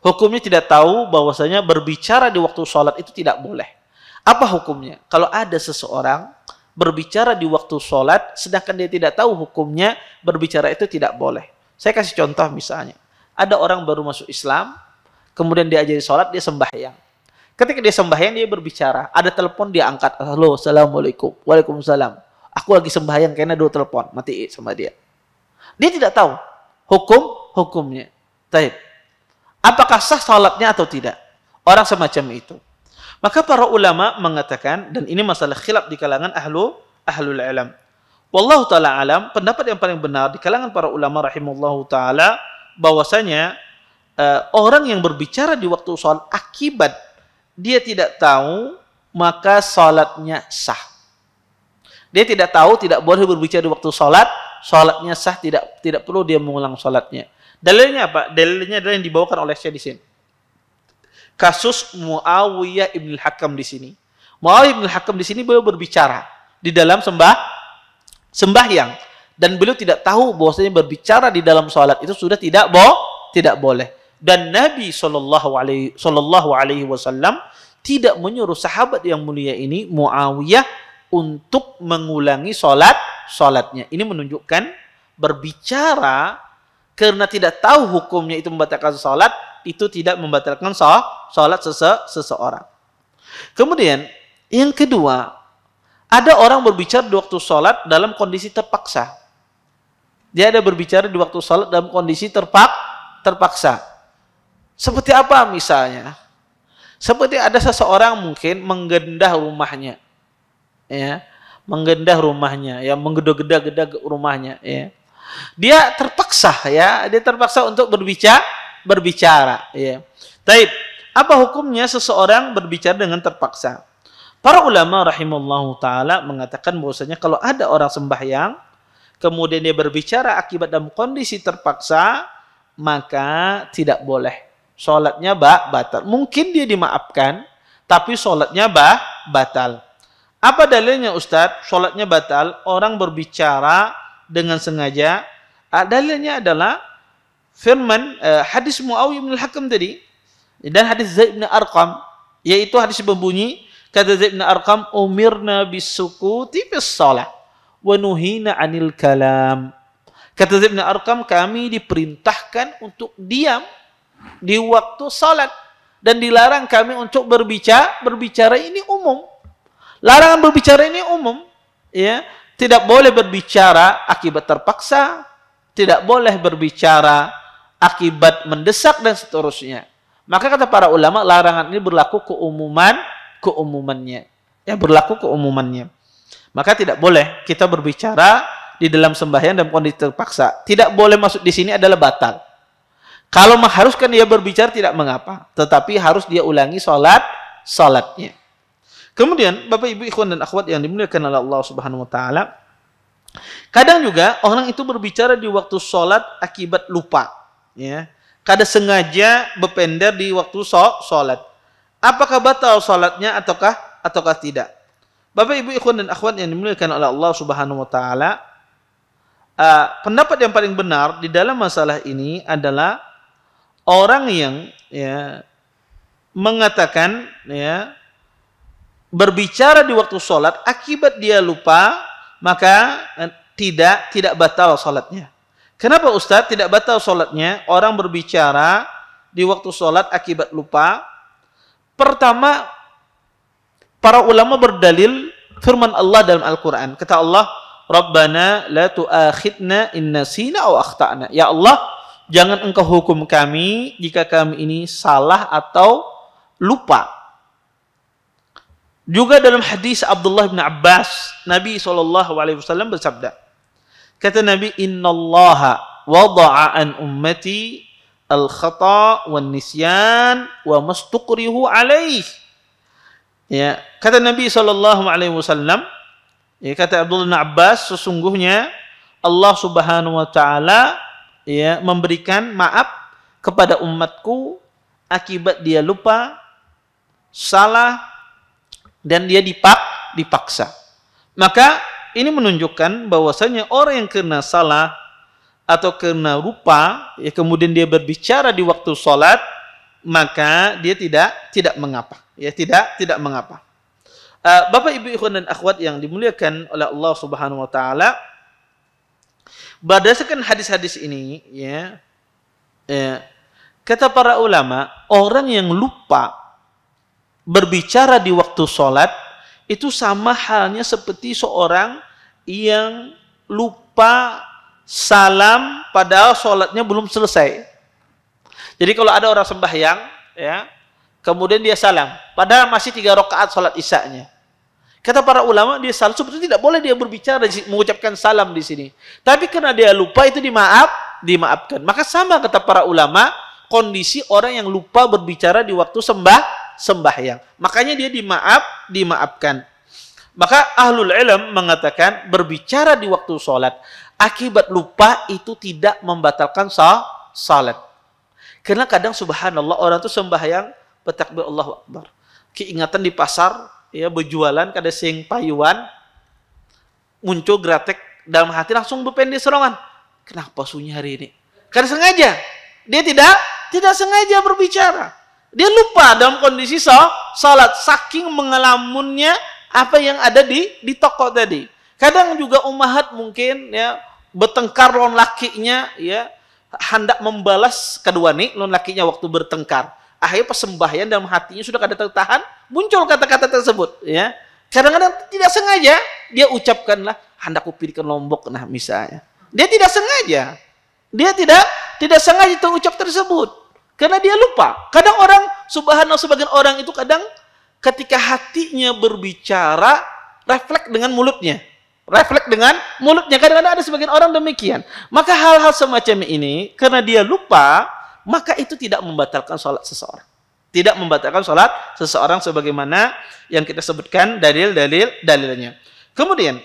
Hukumnya tidak tahu bahwasanya berbicara di waktu salat itu tidak boleh. Apa hukumnya? Kalau ada seseorang berbicara di waktu salat sedangkan dia tidak tahu hukumnya, berbicara itu tidak boleh. Saya kasih contoh misalnya. Ada orang baru masuk Islam, kemudian dia ajari salat, dia sembahyang. Ketika dia sembahyang, dia berbicara. Ada telepon, dia angkat. Halo, assalamualaikum. Waalaikumsalam. Aku lagi sembahyang, kayaknya dua telepon. Matiin sama dia. Dia tidak tahu hukumnya. Taib. Apakah sah salatnya atau tidak? Orang semacam itu. Maka para ulama mengatakan, dan ini masalah khilaf di kalangan ahlul ilm. Wallahu ta'ala alam, pendapat yang paling benar di kalangan para ulama rahimahullahu ta'ala, bahwasanya orang yang berbicara di waktu salat akibat dia tidak tahu, maka salatnya sah. Dia tidak tahu, tidak boleh berbicara di waktu salat, salatnya sah, tidak perlu dia mengulang salatnya. Dalilnya apa? Dalilnya adalah yang dibawakan oleh Syekh di sini. Kasus Muawiyah ibn al-Hakam di sini. Muawiyah ibn al-Hakam di sini beliau berbicara di dalam sembahyang, dan beliau tidak tahu bahwasanya berbicara di dalam salat itu sudah tidak boleh. Dan Nabi sallallahu alaihi wasallam tidak menyuruh sahabat yang mulia ini, Muawiyah, untuk mengulangi salatnya. Ini menunjukkan berbicara karena tidak tahu hukumnya itu membatalkan salat, itu tidak membatalkan salat seseorang. Kemudian yang kedua, ada orang berbicara di waktu salat dalam kondisi terpaksa. Dia ada berbicara di waktu salat dalam kondisi terpaksa. Seperti apa misalnya? Seperti ada seseorang mungkin menggendah rumahnya. Ya, menggendah rumahnya, ya, menggeda-geda rumahnya, ya. Dia terpaksa, ya, dia terpaksa untuk berbicara, ya. Taib, apa hukumnya seseorang berbicara dengan terpaksa? Para ulama rahimallahu taala mengatakan bahwasanya kalau ada orang sembahyang kemudian dia berbicara akibat dalam kondisi terpaksa, maka tidak boleh. Salatnya batal. Mungkin dia dimaafkan, tapi salatnya batal. Apa dalilnya Ustadz? Salatnya batal, orang berbicara dengan sengaja. Dalilnya adalah firman hadis Muawiyah bin al-Hakam tadi dan hadis Zaid bin Arqam Yaitu hadis berbunyi, kata Zaid bin Arqam, umirna bisukuti fis shalah wa nuhina 'anil kalam. Kata Zaid bin Arqam, kami diperintahkan untuk diam di waktu salat dan dilarang kami untuk berbicara. Berbicara ini umum. Larangan berbicara ini umum, ya. Tidak boleh berbicara akibat terpaksa, tidak boleh berbicara akibat mendesak dan seterusnya. Maka kata para ulama, larangan ini berlaku keumumannya. Ya, berlaku keumumannya. Maka tidak boleh kita berbicara di dalam sembahyang dalam kondisi terpaksa. Tidak boleh masuk di sini adalah batal. Kalau mengharuskan dia berbicara tidak mengapa, tetapi harus dia ulangi salatnya. Kemudian Bapak Ibu ikhwan dan akhwat yang dimuliakan oleh Allah Subhanahu wa taala, kadang juga orang itu berbicara di waktu salat akibat lupa, ya. Kadang sengaja berpender di waktu salat. Apakah batal salatnya ataukah tidak? Bapak Ibu ikhwan dan akhwat yang dimuliakan oleh Allah Subhanahu wa taala, pendapat yang paling benar di dalam masalah ini adalah orang yang, ya, mengatakan, ya, berbicara di waktu sholat akibat dia lupa, maka tidak batal sholatnya. Kenapa Ustadz tidak batal sholatnya? Orang berbicara di waktu sholat akibat lupa. Pertama, para ulama berdalil firman Allah dalam Al-Quran. Kata Allah, Rabbana la tu'akhidna in nasina aw akhtana. Ya Allah, jangan engkau hukum kami jika kami ini salah atau lupa. Juga dalam hadis Abdullah bin Abbas, Nabi SAW bersabda, kata Nabi, innallaha wada'a an ummati al-khata' wan nisyan wa mastuqrihu alaih. Ya, kata Nabi SAW, ya, kata Abdullah bin Abbas, sesungguhnya Allah Subhanahu wa taala, ya, memberikan maaf kepada umatku akibat dia lupa, salah, dan dia dipaksa. Maka ini menunjukkan bahwasanya orang yang kena salah atau kena lupa, ya, kemudian dia berbicara di waktu sholat, maka dia tidak mengapa, ya, tidak mengapa. Bapak Ibu ikhwan dan akhwat yang dimuliakan oleh Allah Subhanahu wa taala, berdasarkan hadis-hadis ini, ya, kata para ulama, orang yang lupa berbicara di waktu sholat itu sama halnya seperti seorang yang lupa salam padahal sholatnya belum selesai. Jadi kalau ada orang sembahyang, ya, kemudian dia salam padahal masih 3 rakaat sholat isya-nya, kata para ulama dia salah. Sebetulnya tidak boleh dia berbicara mengucapkan salam di sini, tapi karena dia lupa itu dimaafkan. Maka sama kata para ulama kondisi orang yang lupa berbicara di waktu sembahyang, makanya dia dimaafkan. Maka ahlul ilm mengatakan berbicara di waktu sholat akibat lupa itu tidak membatalkan salat. Karena kadang subhanallah orang itu sembahyang bertakbir Allahu Akbar, keingatan di pasar, ya, berjualan kada sing payuan, muncul gratek dalam hati, langsung berpendek serongan. Kenapa sunyi hari ini? Karena sengaja. Dia tidak sengaja berbicara. Dia lupa dalam kondisi salat, saking mengelamunnya apa yang ada di toko tadi. Kadang juga ummahat mungkin, ya, bertengkar lawan lakinya, ya, hendak membalas kedua nih lawan lakinya waktu bertengkar. Akhirnya pas sembahyang dalam hatinya sudah kada tertahan, muncul kata-kata tersebut, ya. Kadang-kadang tidak sengaja dia ucapkanlah hendak kupirikan lombok, nah misalnya. Dia tidak sengaja. Dia tidak sengaja terucap tersebut. Karena dia lupa. Kadang orang, subhanallah, sebagian orang itu kadang ketika hatinya berbicara, refleks dengan mulutnya. Kadang-kadang ada sebagian orang demikian. Maka hal-hal semacam ini, karena dia lupa, maka itu tidak membatalkan sholat seseorang. Tidak membatalkan sholat seseorang sebagaimana yang kita sebutkan dalilnya. Kemudian,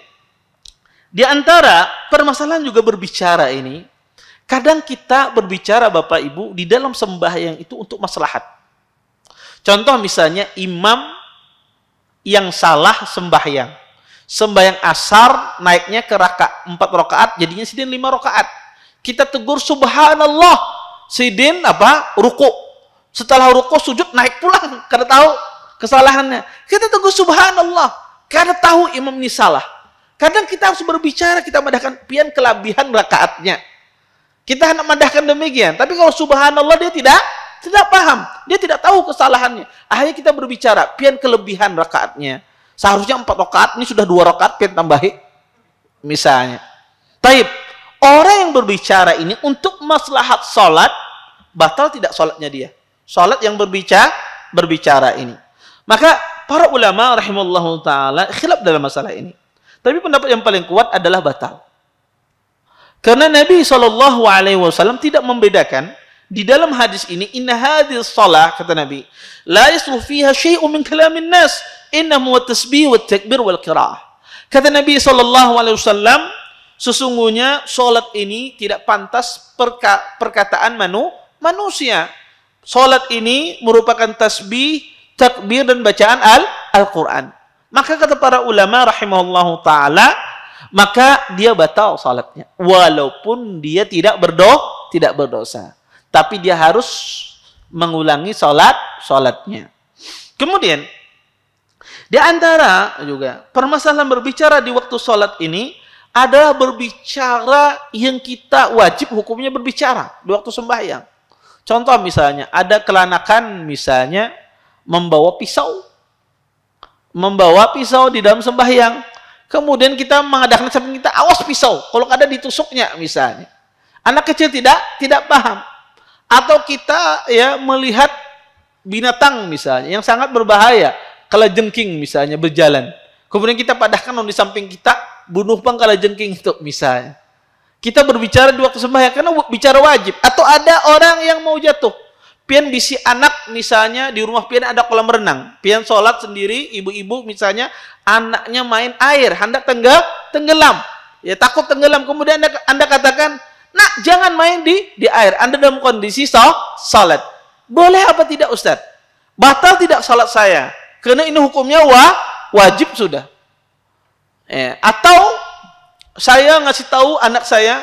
di antara permasalahan juga berbicara ini, kadang kita berbicara Bapak Ibu di dalam sembahyang itu untuk maslahat. Contoh misalnya imam yang salah sembahyang. Sembahyang asar naiknya ke 4 rakaat, jadinya sidin 5 rakaat. Kita tegur subhanallah, sidin ruku. Setelah ruku sujud naik pulang. Kada kesalahannya. Kita tegur subhanallah karena tahu imam ini salah. Kadang kita harus berbicara, kita madahkan pian kelebihan rakaatnya. Kita hendak madahkan demikian. Tapi kalau subhanallah dia tidak paham, dia tidak tahu kesalahannya. Akhirnya kita berbicara pian kelebihan rakaatnya. Seharusnya 4 rakaat, ini sudah 2 rakaat pian tambahi. Misalnya. Taib, orang yang berbicara ini untuk maslahat salat, batal tidak salatnya dia. Salat yang berbicara ini. Maka para ulama rahimahullahu taala khilaf dalam masalah ini. Tapi pendapat yang paling kuat adalah batal. Karena Nabi SAW tidak membedakan di dalam hadis ini, inna hadhis shalah, kata Nabi, la yaslu fiha syai'un min kalamin nas, innahu at-tasbih wa takbir wal qiraah. Kata Nabi SAW, sesungguhnya salat ini tidak pantas perkataan manusia. Salat ini merupakan tasbih, takbir dan bacaan Al-Quran. Maka kata para ulama rahimahullahu ta'ala, maka dia batal salatnya. Walaupun dia tidak berdosa. Tapi dia harus mengulangi salatnya. Kemudian, di antara juga permasalahan berbicara di waktu salat ini adalah berbicara yang kita wajib hukumnya berbicara di waktu sembahyang. Contoh misalnya, ada kelanakan misalnya membawa pisau di dalam sembahyang. Kemudian kita mengadakan sampai kita awas pisau, kalau ada ditusuknya misalnya. Anak kecil tidak paham. Atau kita ya melihat binatang misalnya yang sangat berbahaya, kalajengking misalnya berjalan. Kemudian kita padahkan di samping kita, bunuh bang kalajengking itu misalnya. Kita berbicara di waktu sembahyang karena bicara wajib. Atau ada orang yang mau jatuh, pian bisi anak misalnya di rumah pian ada kolam renang, pian sholat sendiri, ibu-ibu misalnya anaknya main air, hendak tenggelam, ya takut tenggelam. Kemudian anda katakan, nak jangan main di air, anda dalam kondisi sholat. Boleh apa tidak Ustaz? Batal tidak sholat saya? Karena ini hukumnya wajib sudah. Atau saya ngasih tahu anak saya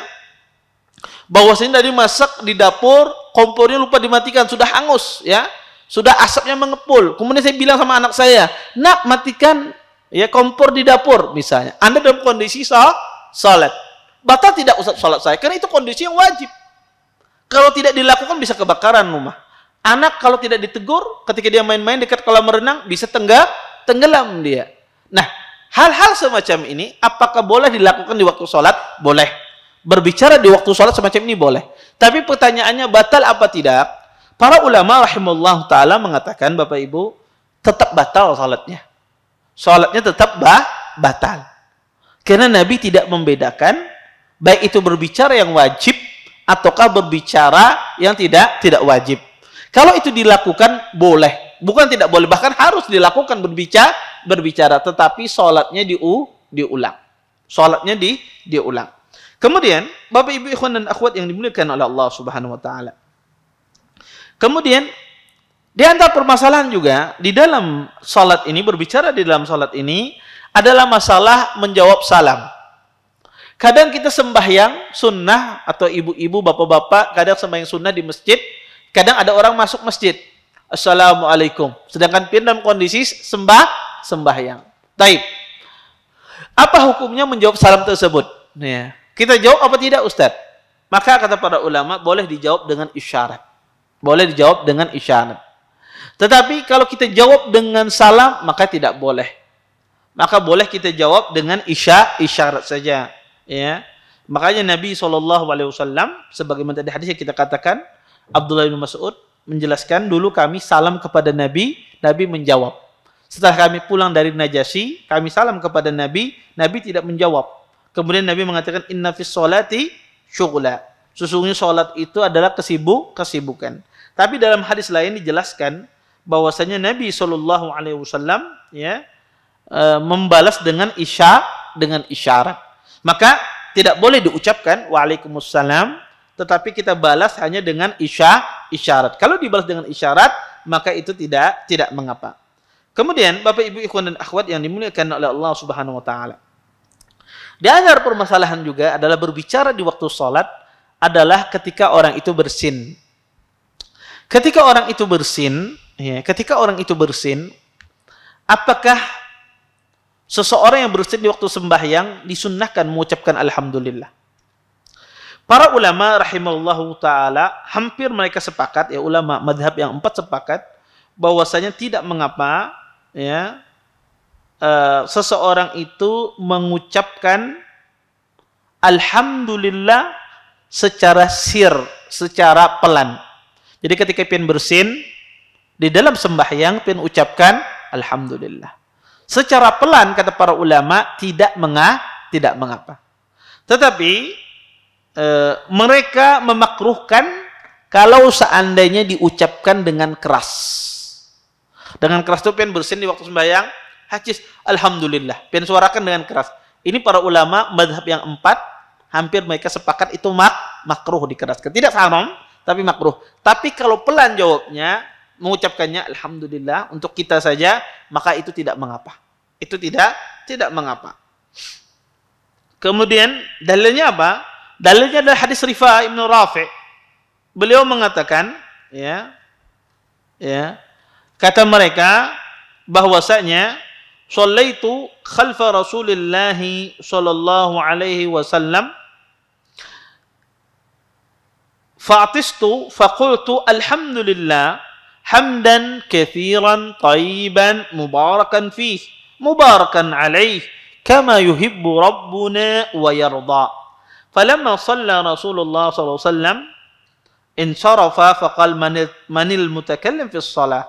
bahwasanya tadi masak di dapur, kompornya lupa dimatikan, sudah hangus ya, sudah asapnya mengepul. Kemudian saya bilang sama anak saya, nak matikan ya kompor di dapur misalnya. Anda dalam kondisi salat, batal tidak Ustaz salat saya? Karena itu kondisi yang wajib. Kalau tidak dilakukan bisa kebakaran rumah. Anak kalau tidak ditegur ketika dia main-main dekat kolam renang bisa tenggelam dia. Nah, hal-hal semacam ini apakah boleh dilakukan di waktu salat? Boleh. Berbicara di waktu salat semacam ini boleh. Tapi pertanyaannya batal apa tidak? Para ulama rahimahullah ta'ala mengatakan, Bapak Ibu, tetap batal salatnya. Salatnya tetap batal. Karena Nabi tidak membedakan baik itu berbicara yang wajib ataukah berbicara yang tidak wajib. Kalau itu dilakukan boleh, bukan tidak boleh, bahkan harus dilakukan berbicara, tetapi salatnya diulang. Salatnya diulang. Kemudian, Bapak Ibu ikhwan dan akhwat yang dimuliakan oleh Allah Subhanahu wa taala. Kemudian, di antara permasalahan juga di dalam salat ini, berbicara di dalam salat ini adalah masalah menjawab salam. Kadang kita sembahyang sunnah, atau ibu-ibu, bapak-bapak kadang sembahyang sunnah di masjid, kadang ada orang masuk masjid, Assalamualaikum, sedangkan pian dalam kondisi sembahyang. Taib. Apa hukumnya menjawab salam tersebut? Ya. Kita jawab apa tidak Ustaz? Maka kata para ulama boleh dijawab dengan isyarat. Boleh dijawab dengan isyarat. Tetapi kalau kita jawab dengan salam maka tidak boleh. Maka boleh kita jawab dengan isyarat saja. Ya. Makanya Nabi SAW sebagaimana tadi hadis yang kita katakan, Abdullah bin Mas'ud menjelaskan, dulu kami salam kepada Nabi, Nabi menjawab. Setelah kami pulang dari Najasyi, kami salam kepada Nabi, Nabi tidak menjawab. Kemudian Nabi mengatakan, inna fis sholati syughla. Sesungguhnya sholat itu adalah kesibukan. Tapi dalam hadis lain dijelaskan bahwasanya Nabi SAW ya, membalas dengan isyarat. Maka tidak boleh diucapkan Waalaikumsalam, tetapi kita balas hanya dengan isyarat. Kalau dibalas dengan isyarat, maka itu tidak mengapa. Kemudian Bapak Ibu ikhwan dan akhwat yang dimuliakan oleh Allah Subhanahu wa taala. Di antara permasalahan juga adalah berbicara di waktu salat adalah ketika orang itu bersin. Ketika orang itu bersin, apakah seseorang yang bersin di waktu sembahyang disunnahkan mengucapkan alhamdulillah? Para ulama rahimahullahu taala hampir mereka sepakat, ya ulama madhab yang 4 sepakat bahwasanya tidak mengapa ya seseorang itu mengucapkan alhamdulillah secara sir, secara pelan. Jadi ketika pian bersin di dalam sembahyang pian ucapkan alhamdulillah. Secara pelan kata para ulama tidak mengapa. Tetapi mereka memakruhkan kalau seandainya diucapkan dengan keras. Dengan keras itu pian bersin di waktu sembahyang, hajiz alhamdulillah, pian suarakan dengan keras. Ini para ulama madhab yang 4 hampir mereka sepakat itu makruh dikeraskan. Tidak haram, tapi makruh. Tapi kalau pelan jawabnya, mengucapkannya alhamdulillah untuk kita saja, maka itu tidak mengapa. Itu tidak mengapa. Kemudian dalilnya apa? Dalilnya adalah hadis Rifa'ah Ibn Rafi'. Beliau mengatakan, kata mereka bahwasanya shallaitu khalfa Rasulillah sallallahu alaihi wasallam fa'tistu faqultu alhamdulillah hamdan katsiran tayyiban mubarakan fih mubarakan alaih kama yuhibbu rabbuna wa yarda. Falamma shalla Rasulullah sallallahu alaihi wasallam insarafa faqala manil mutakallim fi shalah.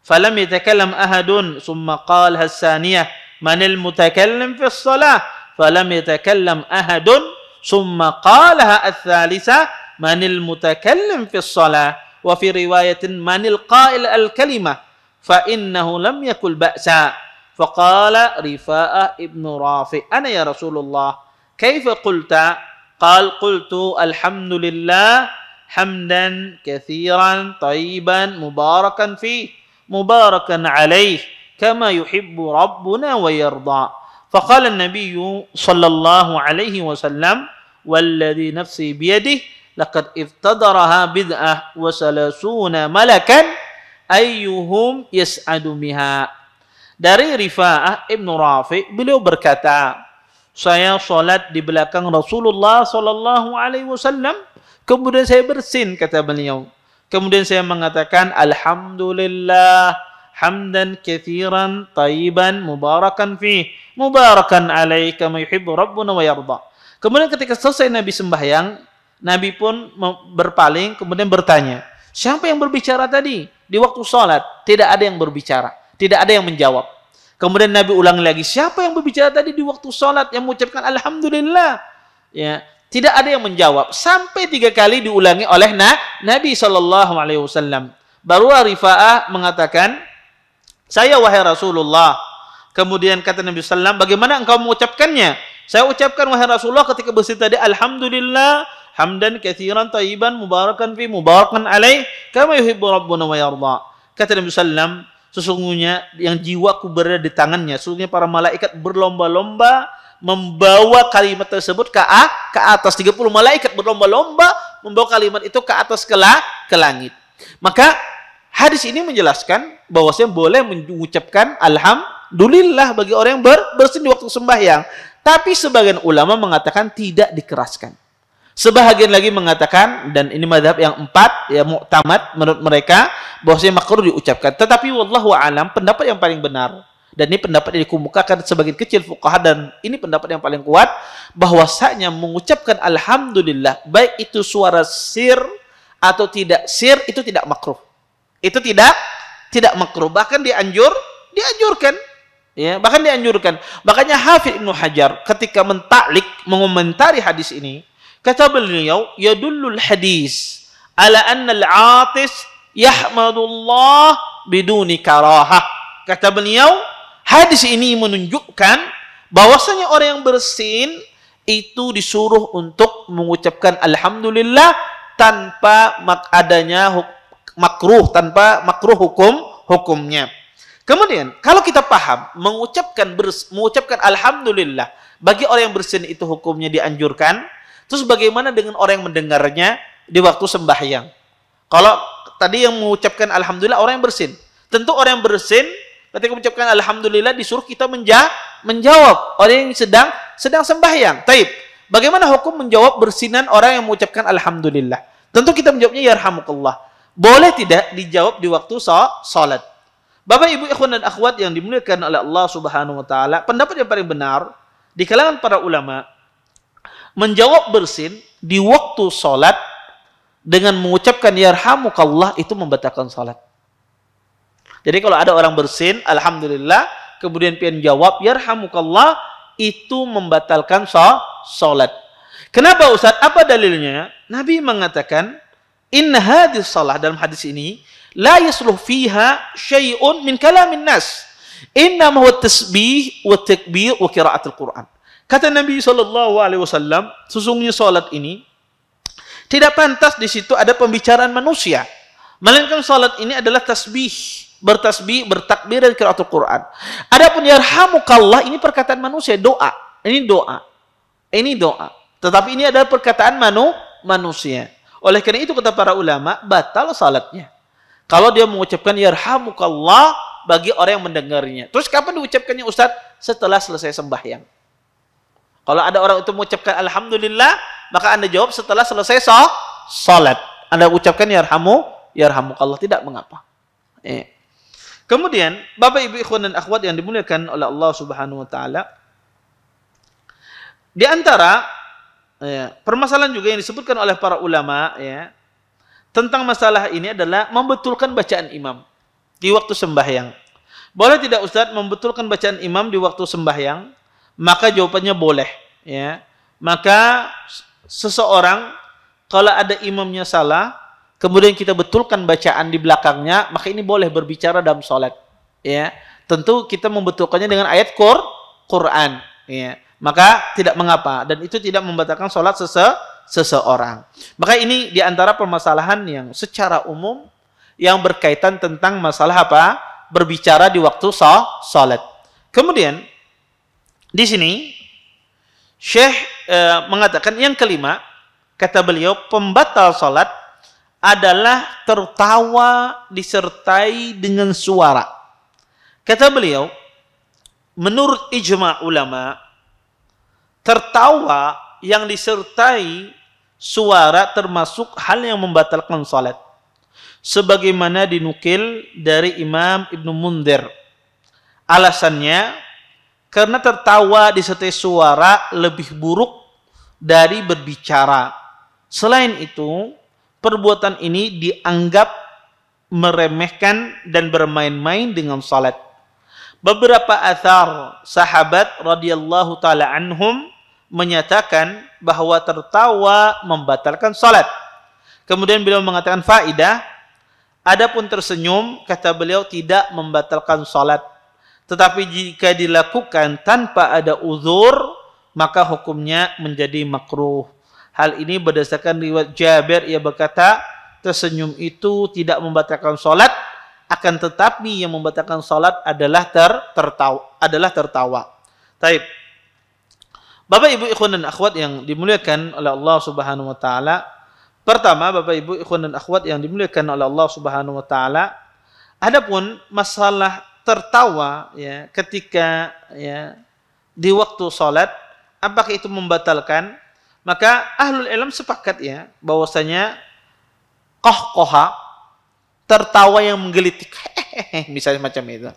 Falam yatakallam ahadun thumma qala as-saniyah manil mutakallim fi shalah. Falam yatakallam ahadun thumma qala ath-thalithah manil mutakallim fi shalah. Wa fi riwayatin manil qa'il al-kalimah fa innahu lam yakul ba'sa. Faqala Rifa'ah ibn Rafi' ana ya Rasulullah kaifa qulta? Qal qultu alhamdulillah hamdan katsiran tayyiban mubarakan fi mubarakan alaih kama yuhibbu rabbuna wa yarda. Faqala an-nabiy sallallahu alaihi wasallam walladhi nafsi biyadihi laqad iftadaraha bid'ah wa salasuna malakan ayyuhum yas'adu biha. Dari Rifa'ah Ibn Rafi' beliau berkata, saya salat di belakang Rasulullah sallallahu alaihi wasallam, kemudian saya bersin kata beliau. Kemudian saya mengatakan alhamdulillah hamdan katsiran tayyiban mubarakan fih mubarakan alaihi kama yuhibbu rabbuna wa yarda. Kemudian ketika selesai Nabi sembahyang, Nabi pun berpaling kemudian bertanya, siapa yang berbicara tadi di waktu salat? Tidak ada yang berbicara. Tidak ada yang menjawab. Kemudian Nabi ulangi lagi, siapa yang berbicara tadi di waktu salat yang mengucapkan alhamdulillah? Ya, tidak ada yang menjawab. Sampai 3 kali diulangi oleh Nabi sallallahu alaihi wasallam. Baru Rifa'ah mengatakan, saya wahai Rasulullah. Kemudian kata Nabi sallallahu, bagaimana engkau mengucapkannya? Saya ucapkan wahai Rasulullah ketika bersin tadi alhamdulillah hamdan katsiran tayyiban mubarakan fi mubarakan alaih kama yuhibbu rabbuna wa yarda. Kata Nabi sallallahu, sesungguhnya yang jiwaku berada di tangannya, sesungguhnya para malaikat berlomba-lomba membawa kalimat tersebut ke atas. 30 malaikat berlomba-lomba membawa kalimat itu ke atas ke langit. Maka hadis ini menjelaskan bahwasanya boleh mengucapkan alhamdulillah bagi orang yang bersin di waktu sembahyang. Tapi sebagian ulama mengatakan tidak dikeraskan. Sebahagian lagi mengatakan, dan ini mazhab yang 4 ya mu'tamad menurut mereka, bahwasanya makruh diucapkan. Tetapi wallahu a'lam, pendapat yang paling benar, dan ini pendapat yang dikemukakan sebagian kecil fuqaha, dan ini pendapat yang paling kuat, bahwasanya mengucapkan alhamdulillah baik itu suara sir atau tidak sir itu tidak makruh. Itu tidak makruh, bahkan dianjurkan. Ya, bahkan dianjurkan. Makanya Hafidz Ibnu Hajar ketika mengomentari hadis ini, kata beliau, yadullul hadis ala anna al-'atis yahmadullah biduni karahah. Kata beliau, hadis ini menunjukkan bahwasanya orang yang bersin itu disuruh untuk mengucapkan alhamdulillah tanpa adanya makruh, tanpa makruh hukumnya. Kemudian, kalau kita paham mengucapkan alhamdulillah bagi orang yang bersin itu hukumnya dianjurkan, terus bagaimana dengan orang yang mendengarnya di waktu sembahyang? Kalau tadi yang mengucapkan alhamdulillah orang yang bersin, tentu orang yang bersin Ketika mengucapkan alhamdulillah disuruh kita menjawab orang yang sedang sembahyang. Taib. Bagaimana hukum menjawab bersinan orang yang mengucapkan alhamdulillah? Tentu kita menjawabnya yarhamukallah. Boleh tidak dijawab di waktu salat. Bapak Ibu ikhwan dan akhwat yang dimuliakan oleh Allah Subhanahu wa taala, pendapat yang paling benar di kalangan para ulama, menjawab bersin di waktu salat dengan mengucapkan yarhamukallah itu membatalkan salat. Jadi kalau ada orang bersin, alhamdulillah, kemudian pian jawab yarhamukallah, itu membatalkan salat. Kenapa Ustaz? Apa dalilnya? Nabi mengatakan, inna hadis salah, dalam hadis ini, la yasluh fiha syai'un min kalamin nas. Innama huwa tasbih wa takbir wa qiraatul Quran. Kata Nabi SAW, sesungguhnya salat ini tidak pantas di situ ada pembicaraan manusia. Melainkan salat ini adalah tasbih, bertakbir dan qiraatul Quran. Adapun yarhamukallah ini perkataan manusia, doa. Ini doa. Ini doa. Tetapi ini adalah perkataan manusia. Oleh karena itu kata para ulama, batal salatnya. Kalau dia mengucapkan yarhamukallah bagi orang yang mendengarnya. Terus kapan diucapkannya Ustaz? Setelah selesai sembahyang. Kalau ada orang itu mengucapkan alhamdulillah, maka Anda jawab setelah selesai salat. Anda ucapkan yarhamukallah, tidak mengapa. Kemudian, Bapak Ibu ikhwan dan akhwat yang dimuliakan oleh Allah Subhanahu wa taala, di antara permasalahan juga yang disebutkan oleh para ulama tentang masalah ini adalah membetulkan bacaan imam di waktu sembahyang. Boleh tidak Ustaz membetulkan bacaan imam di waktu sembahyang? Maka jawabannya boleh. Maka seseorang kalau ada imamnya salah, kemudian kita betulkan bacaan di belakangnya, maka ini boleh berbicara dalam sholat. Tentu kita membetulkannya dengan ayat Quran. Maka tidak mengapa, dan itu tidak membatalkan sholat seseorang. Maka ini diantara permasalahan yang secara umum yang berkaitan tentang masalah apa? Berbicara di waktu sholat. Kemudian di sini Syekh mengatakan yang kelima, kata beliau, pembatal sholat adalah tertawa disertai dengan suara. Kata beliau, menurut ijma' ulama, tertawa yang disertai suara termasuk hal yang membatalkan salat. Sebagaimana dinukil dari Imam Ibnu Mundzir. Alasannya, karena tertawa disertai suara lebih buruk dari berbicara. Selain itu, perbuatan ini dianggap meremehkan dan bermain-main dengan salat. Beberapa athar sahabat radhiyallahu taala anhum menyatakan bahwa tertawa membatalkan salat. Kemudian beliau mengatakan faidah, adapun tersenyum kata beliau tidak membatalkan salat. Tetapi jika dilakukan tanpa ada uzur, maka hukumnya menjadi makruh. Hal ini berdasarkan riwayat Jabir, ia berkata, tersenyum itu tidak membatalkan salat, akan tetapi yang membatalkan salat adalah tertawa. Taib. Bapak Ibu ikhwan dan akhwat yang dimuliakan oleh Allah Subhanahu wa taala. Pertama, Bapak Ibu ikhwan dan akhwat yang dimuliakan oleh Allah Subhanahu wa taala, adapun masalah tertawa ketika di waktu salat, apakah itu membatalkan? Maka ahlul ilm sepakat bahwasanya qahqaha, tertawa yang menggelitik, misalnya macam itu.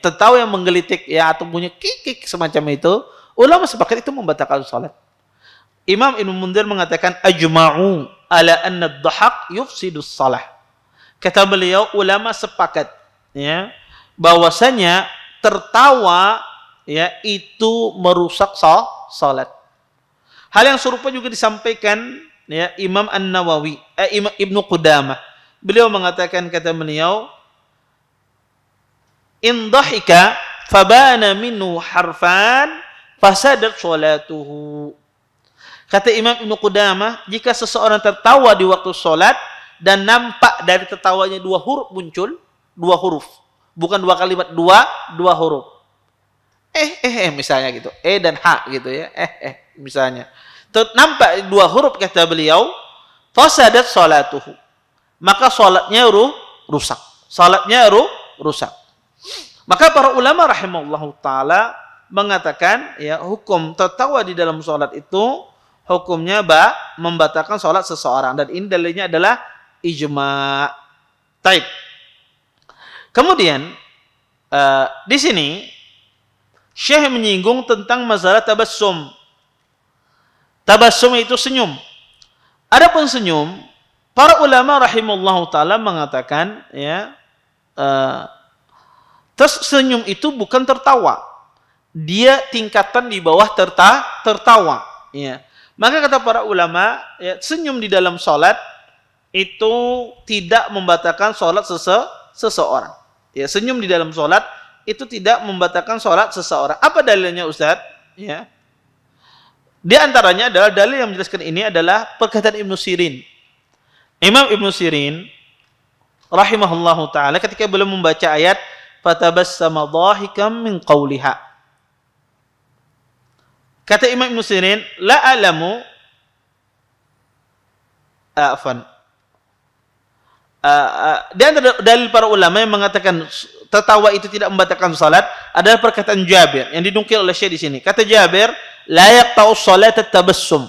Tertawa yang menggelitik atau punya kikik semacam itu, ulama sepakat itu membatalkan salat. Imam Ibnu Mundzir mengatakan ajma'u ala anna ad-dhahak yufsidus salah. Kata beliau, ulama sepakat bahwasanya tertawa itu merusak salat. Hal yang serupa juga disampaikan Imam An-Nawawi, Imam Ibnu Qudamah. Beliau mengatakan, kata beliau, in dhahika fabana minhu harfan fasadat salatuhu. Kata Imam Ibnu Qudamah, jika seseorang tertawa di waktu salat dan nampak dari tertawanya dua huruf muncul, dua huruf, bukan dua kalimat, dua huruf. Misalnya gitu, dan h gitu misalnya. Nampak dua huruf kata beliau, fasadat salatuhu. Maka salatnya rusak. Salatnya rusak. Maka para ulama rahimahullahu taala mengatakan ya hukum tertawa di dalam sholat itu hukumnya membatalkan sholat seseorang, dan ini dalilnya adalah ijma'. Taib. Kemudian di sini Syekh menyinggung tentang masalah tabassum. Tabassum itu senyum. Adapun senyum, para ulama rahimahullahu taala mengatakan ya senyum itu bukan tertawa. Dia tingkatan di bawah tertawa, ya. Maka kata para ulama, ya, senyum di dalam salat itu tidak membatalkan salat seseorang. Ya, senyum di dalam salat itu tidak membatalkan salat seseorang. Apa dalilnya, Ustaz? Ya. Di antaranya adalah dalil yang menjelaskan ini adalah perkataan Ibnu Sirin. Imam Ibnu Sirin rahimahullahu taala ketika beliau membaca ayat fatabassama dhahikam min qawliha. Kata Imam Ibnu Sirin, la alamu di antara dalil para ulama yang mengatakan tertawa itu tidak membatalkan salat adalah perkataan Jabir yang dinukil oleh Syekh di sini. Kata Jabir, la yaqta'u salat at-tabassum.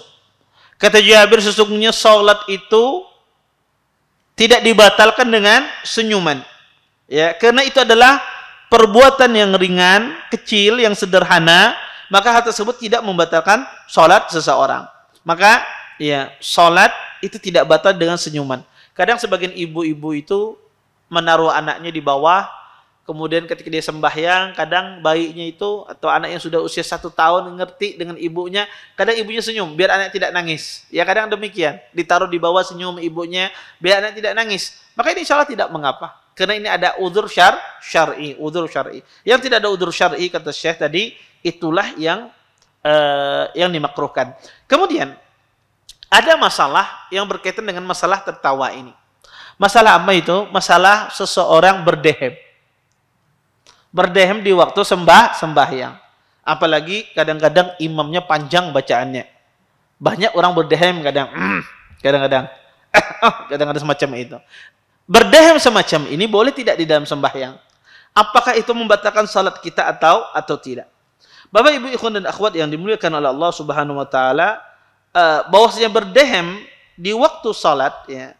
Kata Jabir, sesungguhnya salat itu tidak dibatalkan dengan senyuman. Ya, karena itu adalah perbuatan yang ringan, kecil, yang sederhana, maka hal tersebut tidak membatalkan salat seseorang. Maka ya, salat itu tidak batal dengan senyuman. Kadang sebagian ibu-ibu itu menaruh anaknya di bawah, kemudian ketika dia sembahyang, kadang bayinya itu atau anak yang sudah usia 1 tahun ngerti dengan ibunya, kadang ibunya senyum biar anak tidak nangis. Ya kadang demikian, ditaruh di bawah senyum ibunya biar anak tidak nangis. Maka ini insya Allah tidak mengapa, karena ini ada udzur syar'i, udzur syar'i. Yang tidak ada udzur syar'i kata Syekh tadi, itulah yang dimakruhkan. Kemudian ada masalah yang berkaitan dengan masalah tertawa ini. Masalah apa itu? Masalah seseorang berdehem. Berdehem di waktu sembahyang. Apalagi kadang-kadang imamnya panjang bacaannya. Banyak orang berdehem kadang-kadang semacam itu. Berdehem semacam ini boleh tidak di dalam sembahyang? Apakah itu membatalkan salat kita atau tidak? Bapak, Ibu, ikhwan dan akhwat yang dimuliakan oleh Allah Subhanahu wa taala, bahwasanya berdehem di waktu salat, ya,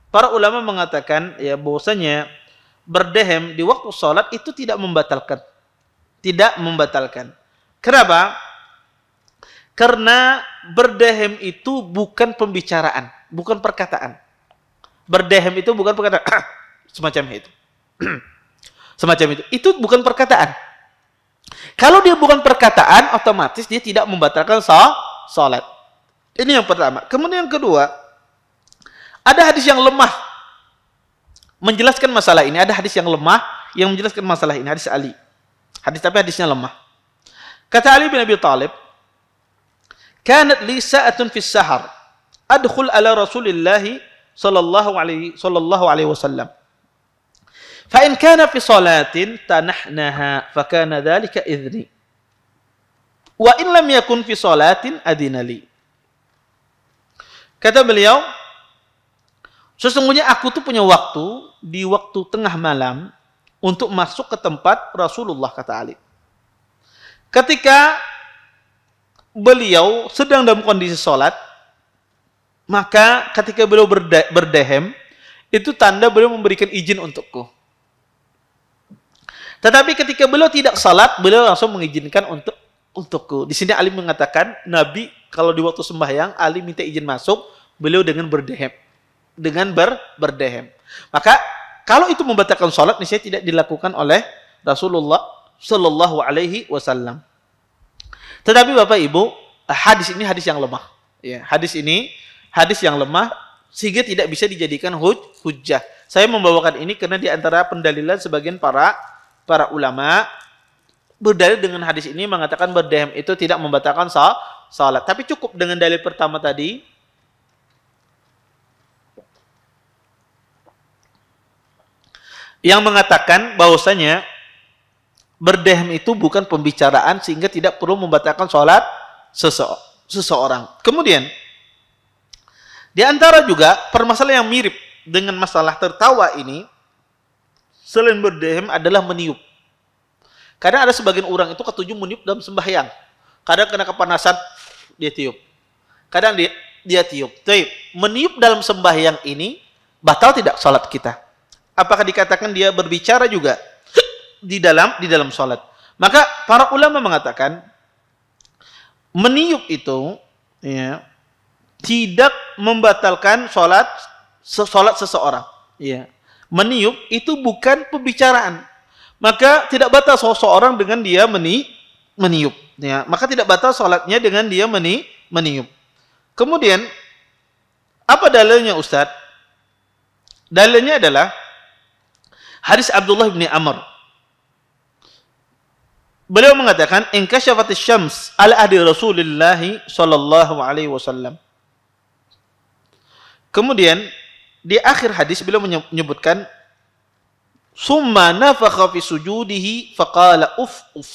para ulama mengatakan ya bahwasanya berdehem di waktu salat itu tidak membatalkan. Kenapa? Karena berdehem itu bukan pembicaraan, bukan perkataan. Berdehem itu bukan perkataan semacam itu. Semacam itu. Itu bukan perkataan. Kalau dia bukan perkataan, otomatis dia tidak membatalkan salat. Ini yang pertama. Kemudian yang kedua, ada hadis yang lemah menjelaskan masalah ini. Ada hadis yang lemah yang menjelaskan masalah ini. Hadis Ali. Tapi hadisnya lemah. Kata Ali bin Abi Thalib, "Kanat li sa'atun fi sahar. Adkhul ala Rasulillah sallallahu alaihi wasallam. Fa in kana fi salatin tanahnaha fa kana dhalika idhni. Wa in lam yakun fi salatin adina li." Kata beliau, sesungguhnya aku tuh punya waktu di waktu tengah malam untuk masuk ke tempat Rasulullah, kata Ali. Ketika beliau sedang dalam kondisi sholat, maka ketika beliau berdehem, itu tanda beliau memberikan izin untukku. Tetapi ketika beliau tidak sholat, beliau langsung mengizinkan untukku. Di sini Ali mengatakan, Nabi kalau di waktu sembahyang, Ali minta izin masuk, beliau dengan berdehem. Maka kalau itu membatalkan sholat, niscaya tidak dilakukan oleh Rasulullah Sallallahu Alaihi Wasallam. Tetapi Bapak Ibu, hadis ini hadis yang lemah. Ya, hadis ini hadis yang lemah sehingga tidak bisa dijadikan hujjah. Saya membawakan ini karena di antara pendalilan sebagian para ulama berdalil dengan hadis ini mengatakan berdehem itu tidak membatalkan salat. Tapi cukup dengan dalil pertama tadi. Yang mengatakan bahwasanya berdehem itu bukan pembicaraan sehingga tidak perlu membatalkan salat seseorang. Kemudian di antara juga permasalahan yang mirip dengan masalah tertawa ini, selain berdehem adalah meniup. Kadang ada sebagian orang itu ketujuh meniup dalam sembahyang. Kadang kena kepanasan, dia tiup. Kadang dia tiup. Tapi meniup dalam sembahyang ini batal tidak salat kita? Apakah dikatakan dia berbicara juga di dalam salat? Maka para ulama mengatakan meniup itu ya, tidak membatalkan salat seseorang. Ya. Meniup itu bukan pembicaraan. Maka tidak batal seseorang dengan dia meniup. Ya. Maka tidak batal salatnya dengan dia meniup. Kemudian, apa dalilnya Ustaz? Dalilnya adalah hadis Abdullah bin Amr. Beliau mengatakan, "Inkashafatis syams ala ahdi Rasulullah sallallahu alaihi wasallam." Kemudian, di akhir hadis beliau menyebutkan, "Summa nafakha fi sujudihi faqala uf uf."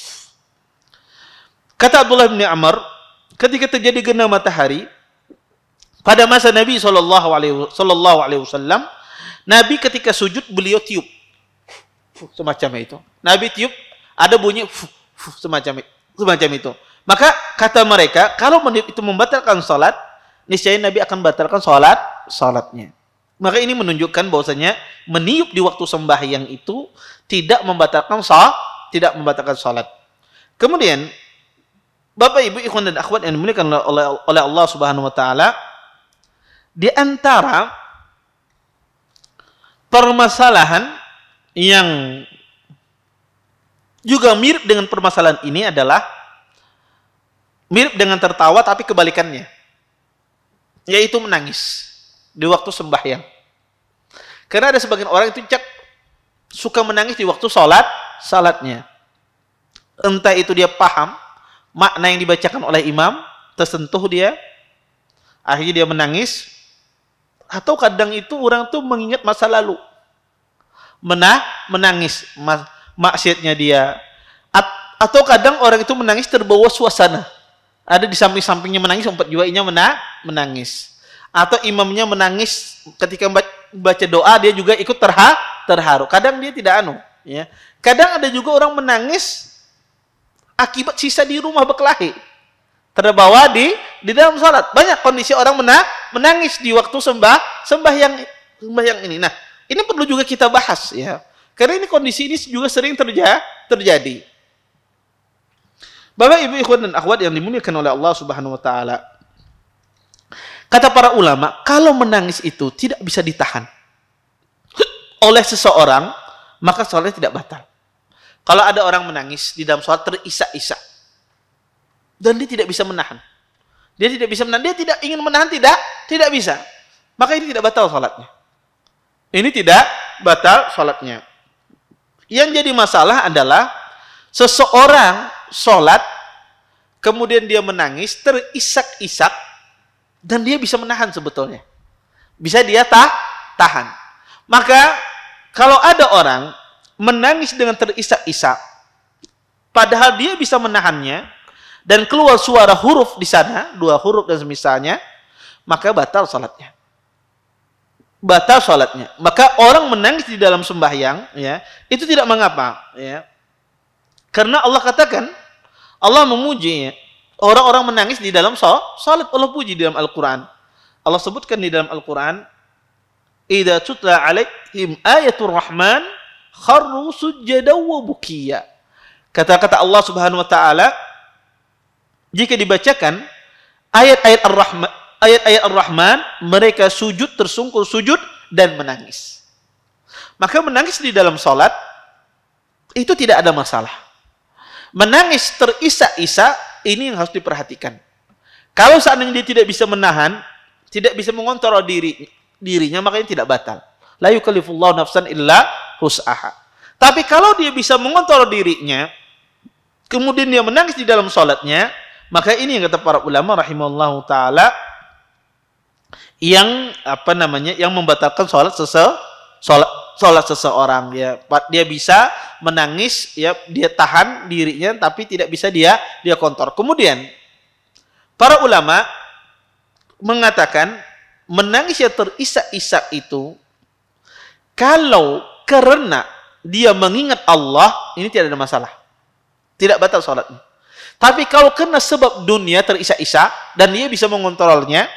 Kata Abdullah bin Amr, ketika terjadi gerhana matahari pada masa Nabi sallallahu alaihi wasallam, Nabi ketika sujud beliau tiup semacam itu. Nabi tiup ada bunyi semacam itu. Maka kata mereka, kalau meniup itu membatalkan salat, niscaya Nabi akan batalkan salatnya. Maka ini menunjukkan bahwasanya meniup di waktu sembahyang itu tidak membatalkan salat. Kemudian Bapak Ibu ikhwan dan akhwat yang dimuliakan oleh Allah Subhanahu wa taala, di antara permasalahan yang juga mirip dengan permasalahan ini adalah mirip dengan tertawa tapi kebalikannya, yaitu menangis di waktu sembahyang. Karena ada sebagian orang itu suka menangis di waktu salatnya. Entah itu dia paham makna yang dibacakan oleh imam, tersentuh dia, akhirnya dia menangis, atau kadang itu orang tuh mengingat masa lalu, menangis maksiatnya dia, atau kadang orang itu menangis terbawa suasana, ada di samping-sampingnya menangis, empat jiwanya menangis, atau imamnya menangis ketika baca doa dia juga ikut terharu. Kadang dia tidak ya. Kadang ada juga orang menangis akibat sisa di rumah berkelahi, terbawa di dalam salat. Banyak kondisi orang menangis di waktu sembahyang ini. Nah, ini perlu juga kita bahas ya. Karena ini kondisi ini juga sering terjadi. Bapak Ibu ikhwan dan akhwat yang dimuliakan oleh Allah Subhanahu wa taala. Kata para ulama, kalau menangis itu tidak bisa ditahan oleh seseorang, maka salatnya tidak batal. Kalau ada orang menangis di dalam salat terisak-isak dan dia tidak bisa menahan. Dia tidak ingin menahan, tidak bisa. Maka ini tidak batal salatnya. Ini tidak batal salatnya. Yang jadi masalah adalah seseorang salat kemudian dia menangis terisak-isak dan dia bisa menahan sebetulnya. Bisa dia tahan. Maka kalau ada orang menangis dengan terisak-isak padahal dia bisa menahannya dan keluar suara huruf di sana, 2 huruf dan semisalnya, maka batal salatnya. Maka orang menangis di dalam sembahyang ya, itu tidak mengapa ya. Karena Allah katakan, Allah memuji ya, orang-orang menangis di dalam salat. Allah puji di dalam Al-Qur'an. Allah sebutkan di dalam Al-Qur'an, "Idza tutla 'alaihim ayatul rahman kharru sujjadan wa bukiya." Kata-kata Allah Subhanahu wa taala, jika dibacakan ayat-ayat Ar-Rahman, mereka sujud, tersungkur sujud dan menangis. Maka menangis di dalam salat itu tidak ada masalah. Menangis terisak-isak ini yang harus diperhatikan. Kalau seandainya dia tidak bisa menahan, tidak bisa mengontrol dirinya, maka ini tidak batal. La yukallifullahu nafsan illa wus'aha. Tapi kalau dia bisa mengontrol dirinya, kemudian dia menangis di dalam salatnya, maka ini yang kata para ulama rahimahullahu taala yang yang membatalkan salat seseorang ya. Dia bisa menangis ya, dia tahan dirinya tapi tidak bisa dia kontrol. Kemudian para ulama mengatakan menangis yang terisak-isak itu kalau karena dia mengingat Allah, ini tidak ada masalah. tidak batal sholatnya. Tapi kalau kena sebab dunia terisak-isak dan dia bisa mengontrolnya,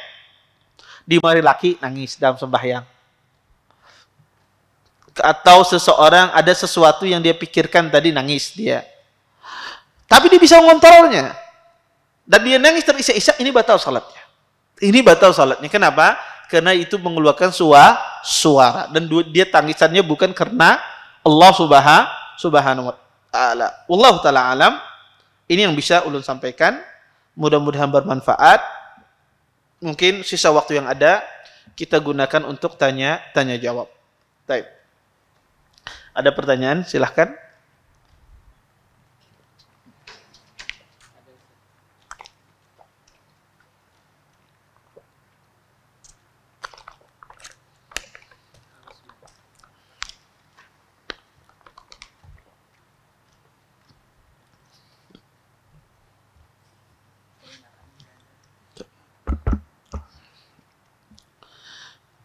di mari laki nangis dalam sembahyang. Atau seseorang ada sesuatu yang dia pikirkan tadi nangis dia. Tapi dia bisa mengontrolnya. Dan dia nangis terisak-isak, ini batal salatnya. Ini batal salatnya. Kenapa? Karena itu mengeluarkan suara. Dan dia tangisannya bukan karena Allah subhanahu wa ta'ala. Allah ta'ala alam. Ini yang bisa ulun sampaikan. Mudah-mudahan bermanfaat. Mungkin sisa waktu yang ada, kita gunakan untuk tanya jawab. Baik. Ada pertanyaan? Silahkan.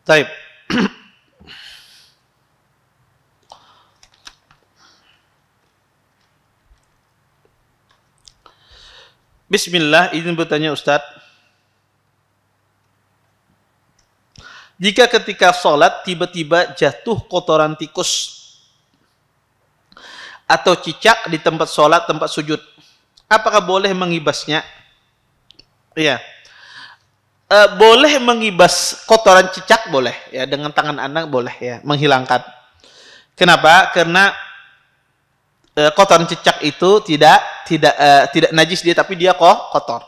Baik. Bismillah, izin bertanya Ustadz. Jika ketika sholat tiba-tiba jatuh kotoran tikus atau cicak di tempat sholat, tempat sujud, apakah boleh mengibasnya? Iya. Boleh mengibas kotoran cicak, boleh ya, dengan tangan Anda boleh ya, menghilangkan. Kenapa? Karena kotoran cicak itu tidak najis dia, tapi dia kotor.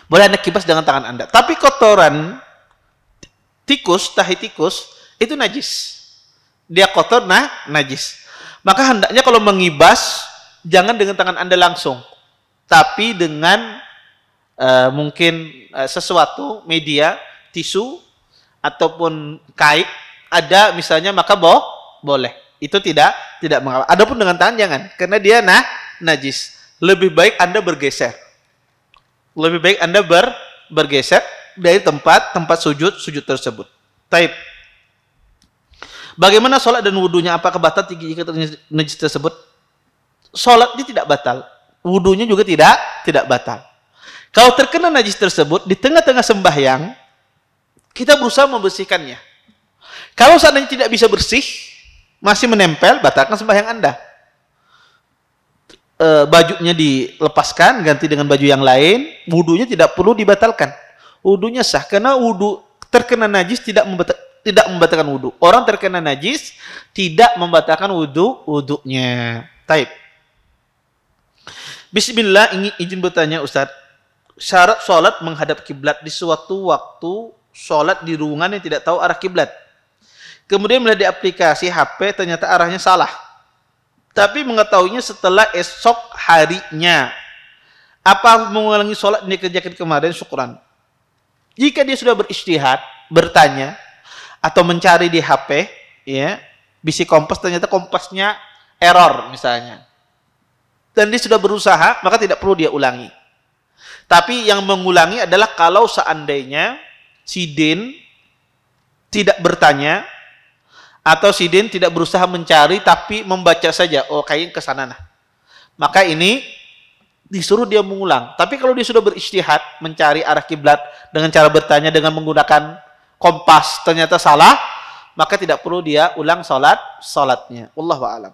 Boleh Anda kibas dengan tangan Anda. Tapi kotoran tikus, tahi tikus itu najis. Dia kotor, najis. Maka hendaknya kalau mengibas jangan dengan tangan Anda langsung, tapi dengan mungkin sesuatu media, tisu ataupun kain ada misalnya, maka boleh. Itu tidak mengapa. Adapun dengan tangan jangan, karena dia najis. Lebih baik Anda bergeser. Lebih baik Anda bergeser dari tempat sujud tersebut. Taib. Bagaimana sholat dan wudunya? Apakah batal jika najis tersebut? Sholatnya tidak batal, wudunya juga tidak batal. Kalau terkena najis tersebut di tengah-tengah sembahyang, kita berusaha membersihkannya. Kalau seandainya tidak bisa bersih, masih menempel, batalkan sembahyang Anda. Bajunya dilepaskan, ganti dengan baju yang lain, wudunya tidak perlu dibatalkan. Wudunya sah, karena wudu terkena najis tidak membatalkan wudu. Orang terkena najis tidak membatalkan wudunya. Taib. Bismillah, izin bertanya Ustaz. Syarat sholat menghadap kiblat di suatu waktu sholat di ruangan yang tidak tahu arah kiblat. Kemudian melihat di aplikasi HP ternyata arahnya salah. Tapi mengetahuinya setelah esok harinya. Apa mengulangi sholat yang dikerjakan kemarin? Syukran. Jika dia sudah berijtihad, bertanya atau mencari di HP, ya, bisi kompas ternyata kompasnya error misalnya, dan dia sudah berusaha, maka tidak perlu dia ulangi. Tapi yang mengulangi adalah kalau seandainya sidin tidak bertanya atau sidin tidak berusaha mencari tapi membaca saja, oh kayaknya ke sana nah. Maka ini disuruh dia mengulang. Tapi kalau dia sudah berijtihad mencari arah kiblat dengan cara bertanya dengan menggunakan kompas ternyata salah, maka tidak perlu dia ulang salatnya. Wallahu a'lam.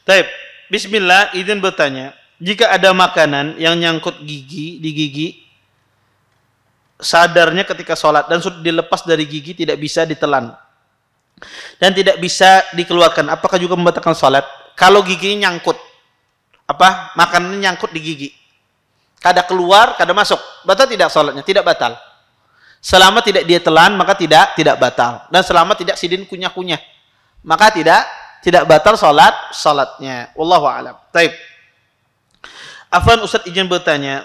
Baik, bismillah, izin bertanya. Jika ada makanan yang nyangkut di gigi, sadarnya ketika sholat dan sudah dilepas dari gigi tidak bisa ditelan dan tidak bisa dikeluarkan, apakah juga membatalkan sholat? Kalau giginya nyangkut, makanannya nyangkut di gigi, kada keluar, kada masuk, batal tidak sholatnya? Tidak batal. Selama tidak dia telan, maka tidak batal. Dan selama tidak sidin kunyah-kunyah, maka tidak batal salatnya. Wallahu a'lam. Taib. Afwan Ustaz izin bertanya,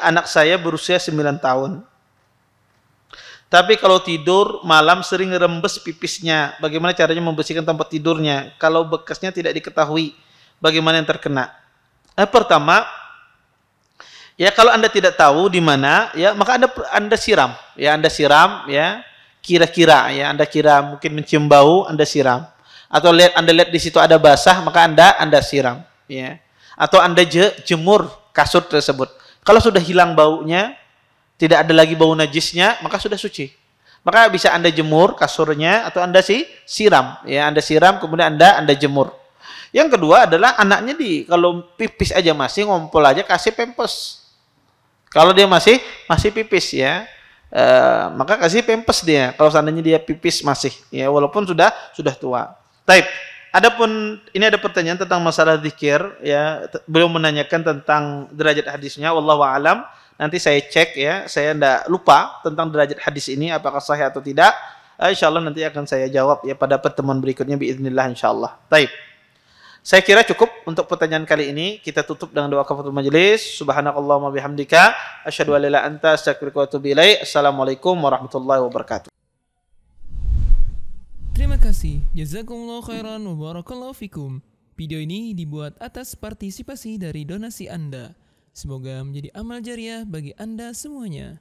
anak saya berusia 9 tahun. Tapi kalau tidur malam sering rembes pipisnya. Bagaimana caranya membersihkan tempat tidurnya? Kalau bekasnya tidak diketahui, bagaimana yang terkena? Pertama, ya kalau Anda tidak tahu di mana, ya maka Anda siram. Ya Anda siram, ya kira-kira, ya Anda kira mungkin mencium bau, Anda siram. Atau Anda lihat di situ ada basah, maka Anda siram. Ya. Atau Anda jemur kasur tersebut. Kalau sudah hilang baunya, tidak ada lagi bau najisnya, maka sudah suci. Maka bisa Anda jemur kasurnya atau Anda siram. Ya, Anda siram kemudian Anda jemur. Yang kedua adalah anaknya kalau pipis aja masih ngompol aja kasih pempes. Kalau dia masih pipis ya, maka kasih pempes dia. Kalau seandainya dia pipis masih ya walaupun sudah tua. Taib. Adapun ini ada pertanyaan tentang masalah zikir ya, beliau menanyakan tentang derajat hadisnya wallahu alam. Nanti saya cek ya, saya tidak lupa tentang derajat hadis ini apakah sahih atau tidak. Insyaallah nanti akan saya jawab ya pada pertemuan berikutnya biiznillah insyaallah. Taib. Saya kira cukup untuk pertanyaan kali ini. Kita tutup dengan doa kafaratul majelis. Subhanakallahumma bihamdika asyhadu an la ilaha illa anta astaghfiruka wa atubu ilaik. Assalamualaikum warahmatullahi wabarakatuh. Terima kasih. Jazakumullah khairan wa barakallahu fikum. Video ini dibuat atas partisipasi dari donasi Anda. Semoga menjadi amal jariah bagi Anda semuanya.